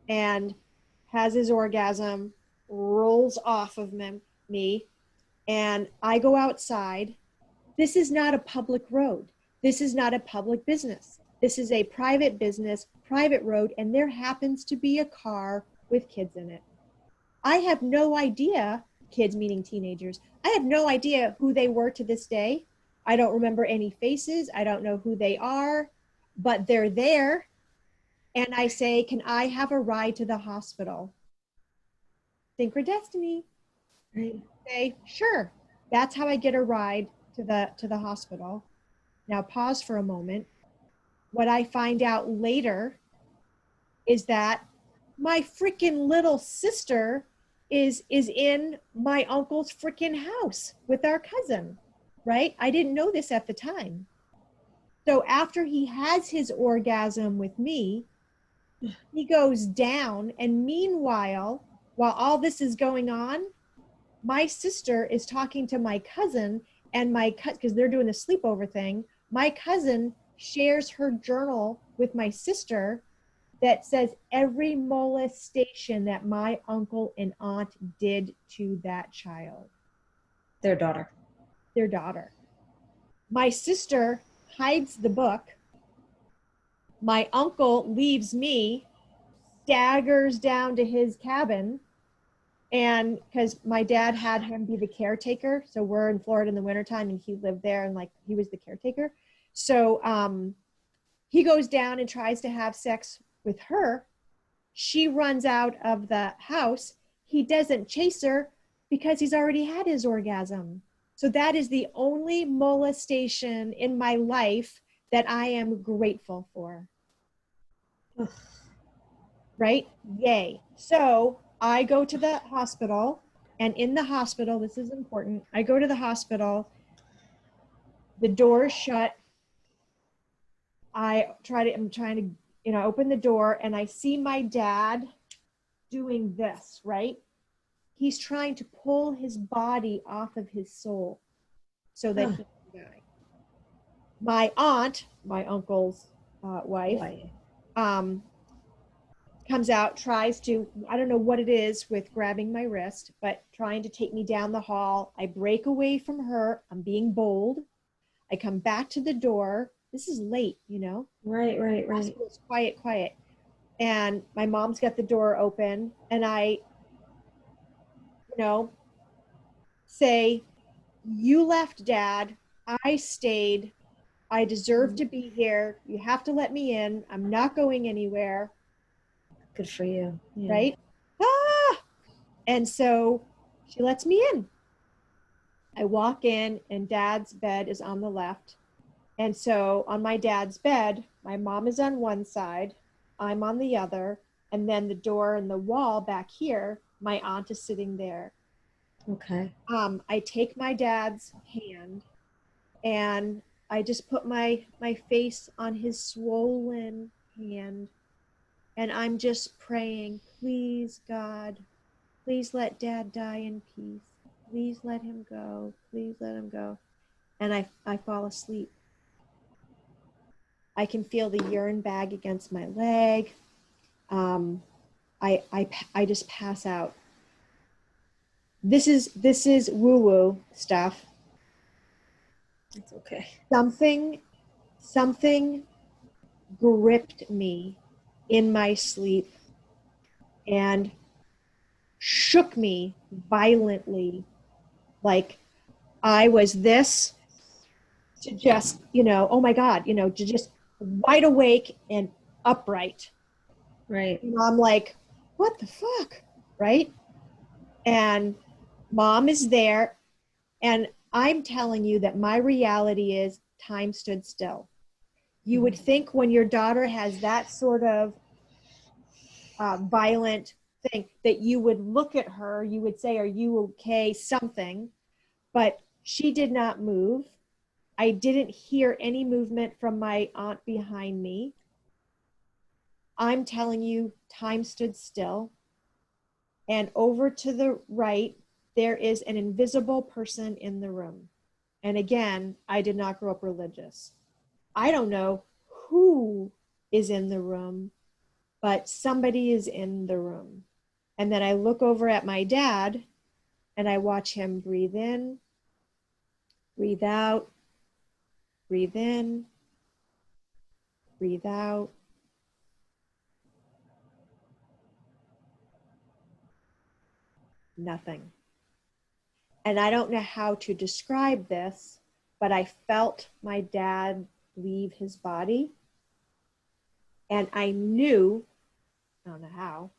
and has his orgasm, rolls off of me, and I go outside. This is not a public road. This is not a public business. This is a private business, private road and there happens to be a car with kids in it. I have no idea, kids meaning teenagers, I have no idea who they were to this day. I don't remember any faces. I don't know who they are, but they're there. And I say, can I have a ride to the hospital? Synchrodestiny. Right. Say, sure. That's how I get a ride to the hospital. Now pause for a moment. What I find out later is that my freaking little sister is in my uncle's freaking house with our cousin, right? I didn't know this at the time. So after he has his orgasm with me, he goes down, and meanwhile, while all this is going on, my sister is talking to my cousin, and my cousin, because they're doing the sleepover thing, my cousin shares her journal with my sister that says every molestation that my uncle and aunt did to that child, Their daughter. their daughter. My sister hides the book. My uncle leaves me, staggers down to his cabin, and because my dad had him be the caretaker, so we're in Florida in the wintertime and he lived there and like he was the caretaker. So he goes down and tries to have sex with her. She runs out of the house. He doesn't chase her because he's already had his orgasm. So that is the only molestation in my life that I am grateful for. Ugh. Right? Yay. So I go to the hospital, and in the hospital, this is important. I go to the hospital, the door is shut. I'm trying to, open the door, and I see my dad doing this, right? He's trying to pull his body off of his soul so that he can die. My aunt, my uncle's wife, Boy. comes out, tries to, I don't know what it is with grabbing my wrist, but trying to take me down the hall. I break away from her. I'm being bold. I come back to the door. This is late, Right, right, right. Hospital's quiet, quiet. And my mom's got the door open, and I, say, you left, Dad. I stayed. I deserve to be here. You have to let me in. I'm not going anywhere. Good for you. Yeah. Right? Ah! And so she lets me in. I walk in, and Dad's bed is on the left. And so on my dad's bed, my mom is on one side, I'm on the other, and then the door and the wall back here, my aunt is sitting there. Okay. I take my dad's hand, and I just put my face on his swollen hand, and I'm just praying, please, God, please let Dad die in peace. Please let him go. Please let him go. And I fall asleep. I can feel the urine bag against my leg. Um, I just pass out. This is woo woo stuff. It's okay. Something gripped me in my sleep and shook me violently, like I was this to just, oh my God, to just wide awake and upright. Right. I'm like, what the fuck? Right? And mom is there. And I'm telling you that my reality is time stood still. You would think when your daughter has that sort of violent thing that you would look at her, you would say, are you okay? Something. But she did not move. I didn't hear any movement from my aunt behind me. I'm telling you, time stood still. And over to the right, there is an invisible person in the room. And again, I did not grow up religious. I don't know who is in the room, but somebody is in the room. And then I look over at my dad and I watch him breathe in, breathe out, breathe in, breathe out, nothing. And I don't know how to describe this, but I felt my dad leave his body. And I knew, I don't know how,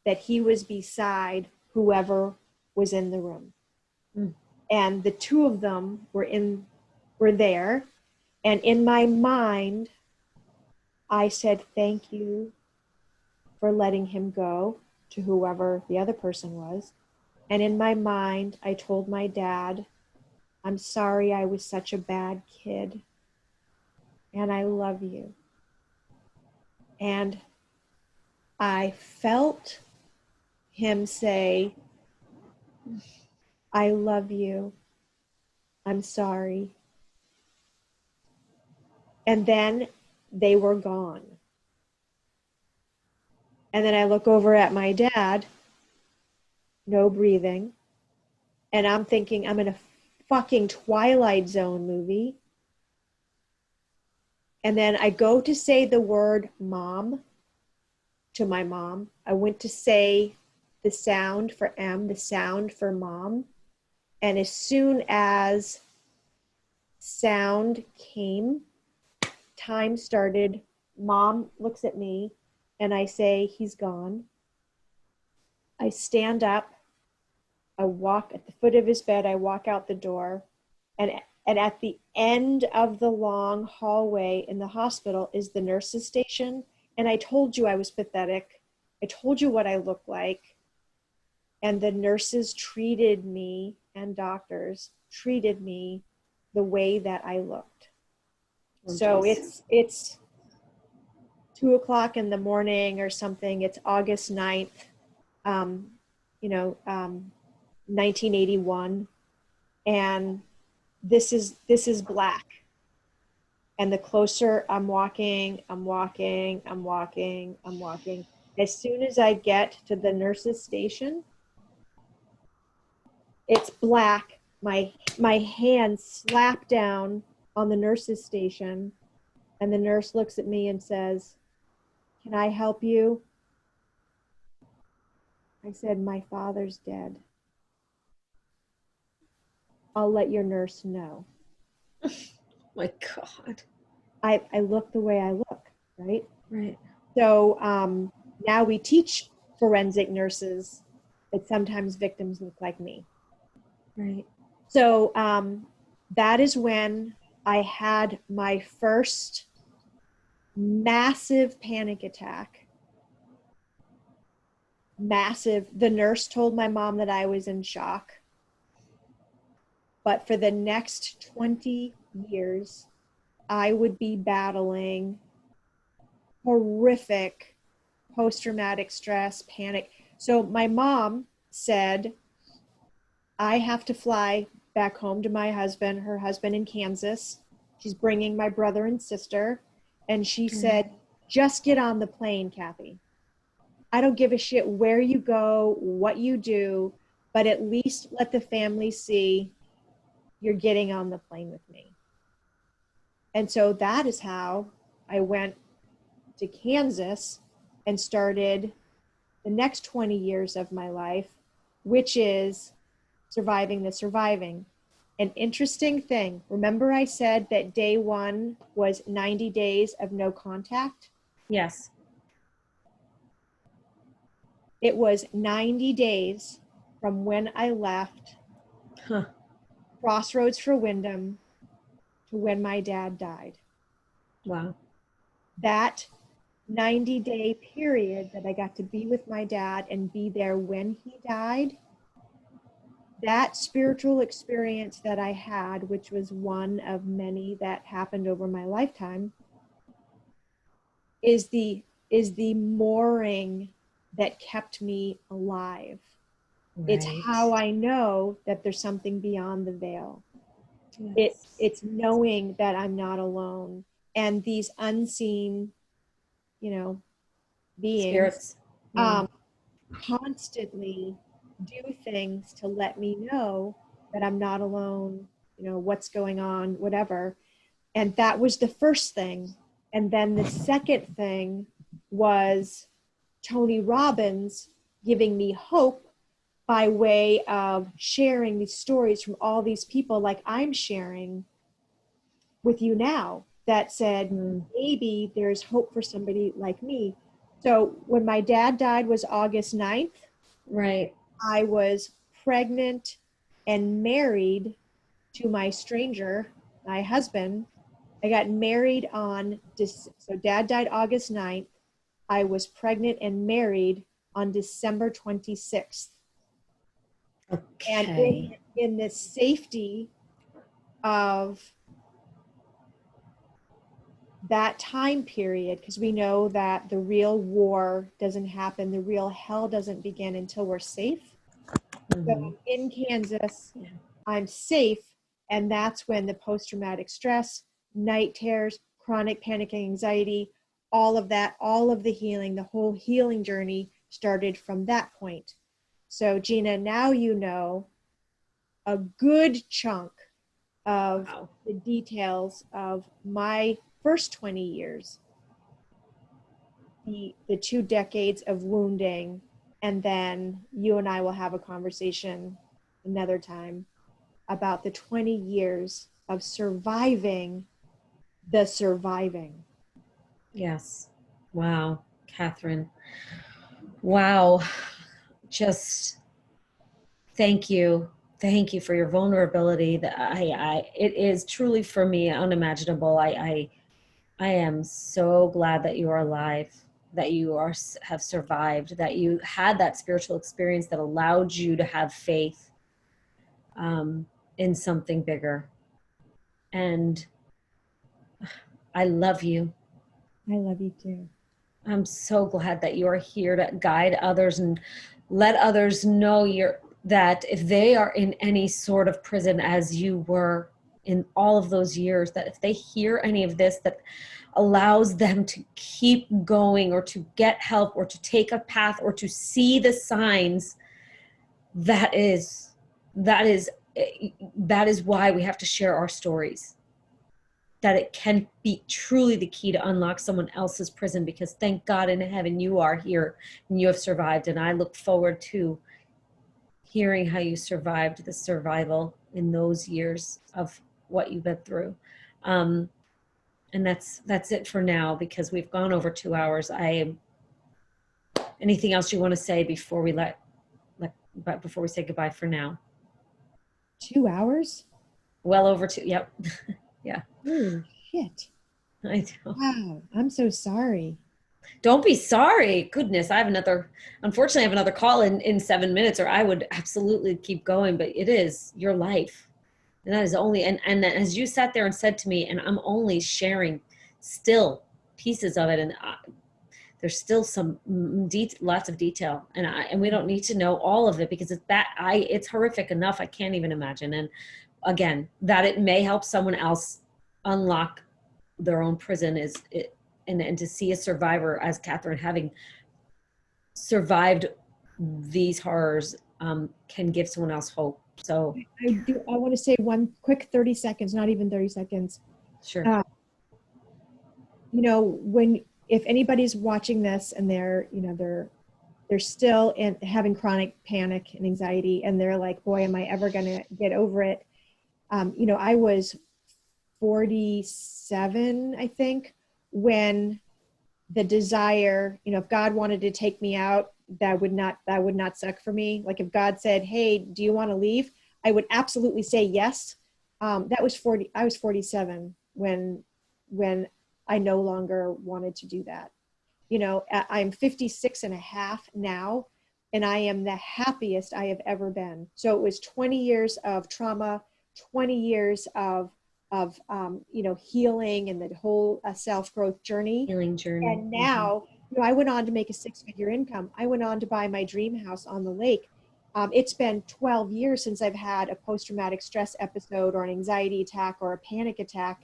that he was beside whoever was in the room. Mm. And the two of them were there. And in my mind, I said, thank you for letting him go, to whoever the other person was. And in my mind, I told my dad, I'm sorry I was such a bad kid. And I love you. And I felt him say, I love you. I'm sorry. And then they were gone. And then I look over at my dad, no breathing. And I'm thinking, I'm in a fucking Twilight Zone movie. And then I go to say the word mom to my mom. I went to say the sound for M, the sound for mom. And as soon as sound came, time started. Mom looks at me and I say, he's gone. I stand up. I walk at the foot of his bed. I walk out the door. And at the end of the long hallway in the hospital is the nurse's station. And I told you I was pathetic. I told you what I looked like. And the nurses treated me, and doctors treated me the way that I looked. Oh, So geez. it's 2:00 in the morning or something. It's August 9th, um, 1981. And this is black. And the closer I'm walking, as soon as I get to the nurse's station, it's black. My hands slap down on the nurse's station, and the nurse looks at me and says, can I help you? I said, my father's dead. I'll let your nurse know. My God. I look the way I look, right? Right. So now we teach forensic nurses that sometimes victims look like me. Right. So that is when I had my first massive panic attack. Massive. The nurse told my mom that I was in shock. But for the next 20 years, I would be battling horrific post-traumatic stress, panic. So my mom said, I have to fly back home to my husband, her husband in Kansas. She's bringing my brother and sister. And she said, just get on the plane, Kathy. I don't give a shit where you go, what you do, but at least let the family see you're getting on the plane with me. And so that is how I went to Kansas and started the next 20 years of my life, which is surviving the surviving. An interesting thing. Remember I said that day one was 90 days of no contact? Yes. It was 90 days from when I left Huh. Crossroads for Wyndham to when my dad died. Wow. That 90-day period that I got to be with my dad and be there when he died, that spiritual experience that I had, which was one of many that happened over my lifetime, is the mooring that kept me alive. Right. It's how I know that there's something beyond the veil. Yes. It's knowing that I'm not alone, and these unseen, beings Spirits. Yeah. constantly do things to let me know that I'm not alone, what's going on, whatever. And that was the first thing. And then the second thing was Tony Robbins giving me hope by way of sharing these stories from all these people, like I'm sharing with you now, that said, Mm, maybe there's hope for somebody like me. So when my dad died was August 9th. right. I was pregnant and married to my stranger, my husband. I got married on, so dad died August 9th. I was pregnant and married on December 26th. And Okay. in the safety of that time period, because we know that the real war doesn't happen, the real hell doesn't begin until we're safe. So Hmm. I'm in Kansas, Yeah. I'm safe, and that's when the post-traumatic stress, night terrors, chronic panic anxiety, all of that, all of the healing, the whole healing journey started from that point. So Gina, now you know a good chunk of Wow. the details of my first 20 years, the 2 decades of wounding, and then you and I will have a conversation another time about the 20 years of surviving the surviving. Yes. Wow, Catherine. Wow. Just thank you. Thank you for your vulnerability. That it is truly for me unimaginable. I am so glad that you are alive, that you are have survived, that you had that spiritual experience that allowed you to have faith in something bigger. And I love you. I love you too. I'm so glad that you are here to guide others and let others know that if they are in any sort of prison as you were in all of those years, that if they hear any of this, that allows them to keep going or to get help or to take a path or to see the signs, that is that is that is why we have to share our stories, that it can be truly the key to unlock someone else's prison, because thank God in heaven you are here and you have survived. And I look forward to hearing how you survived the survival in those years of what you've been through. Um, and that's it for now, because we've gone over 2 hours. Anything else you want to say before we but before we say goodbye for now? 2 hours? Well over two. Yep. Yeah, Holy shit. I know. Wow. I'm so sorry. Don't be sorry. Goodness, unfortunately, I have another call in 7 minutes, or I would absolutely keep going, but it is your life. And that is only, and as you sat there and said to me, and I'm only sharing still pieces of it. And there's still some lots of detail, and we don't need to know all of it, because it's horrific enough. I can't even imagine. And again, that it may help someone else unlock their own prison is it, and to see a survivor as Catherine, having survived these horrors, can give someone else hope. So I want to say one quick 30 seconds, not even 30 seconds. sure. Uh, when, if anybody's watching this and they're still having chronic panic and anxiety, and they're like, boy, am I ever going to get over it? I was 47, I think, when the desire, if God wanted to take me out, that would not suck for me. Like if God said, hey, do you want to leave? I would absolutely say yes. I was 47 when I no longer wanted to do that. I'm 56 and a half now, and I am the happiest I have ever been. So it was 20 years of trauma, 20 years of healing and the whole self-growth journey. Healing journey. And Mm-hmm. now, I went on to make a six-figure income. I went on to buy my dream house on the lake. It's been 12 years since I've had a post-traumatic stress episode or an anxiety attack or a panic attack.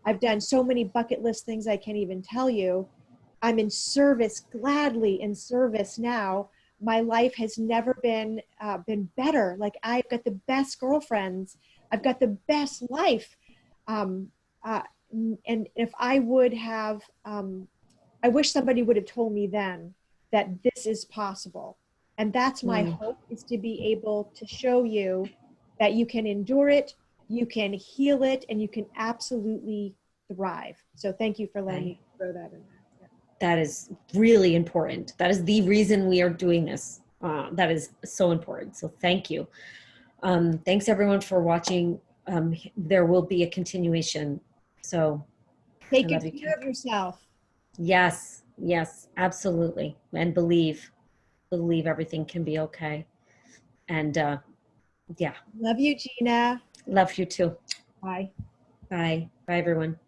I've done so many bucket list things I can't even tell you. I'm in service, gladly in service now. My life has never been better. Like I've got the best girlfriends. I've got the best life. Um, uh, and if I would have, I wish somebody would have told me then that this is possible. And that's my hope, is to be able to show you that you can endure it, you can heal it, and you can absolutely thrive. So thank you for letting me throw that in there. Yeah. That is really important. That is the reason we are doing this. That is so important. So thank you. Thanks everyone for watching. There will be a continuation. So I Take love good you, care Kim. of yourself. Yes, yes, absolutely. And believe everything can be okay. And yeah, Love you, Gina. love you too. Bye. Bye. Bye, everyone.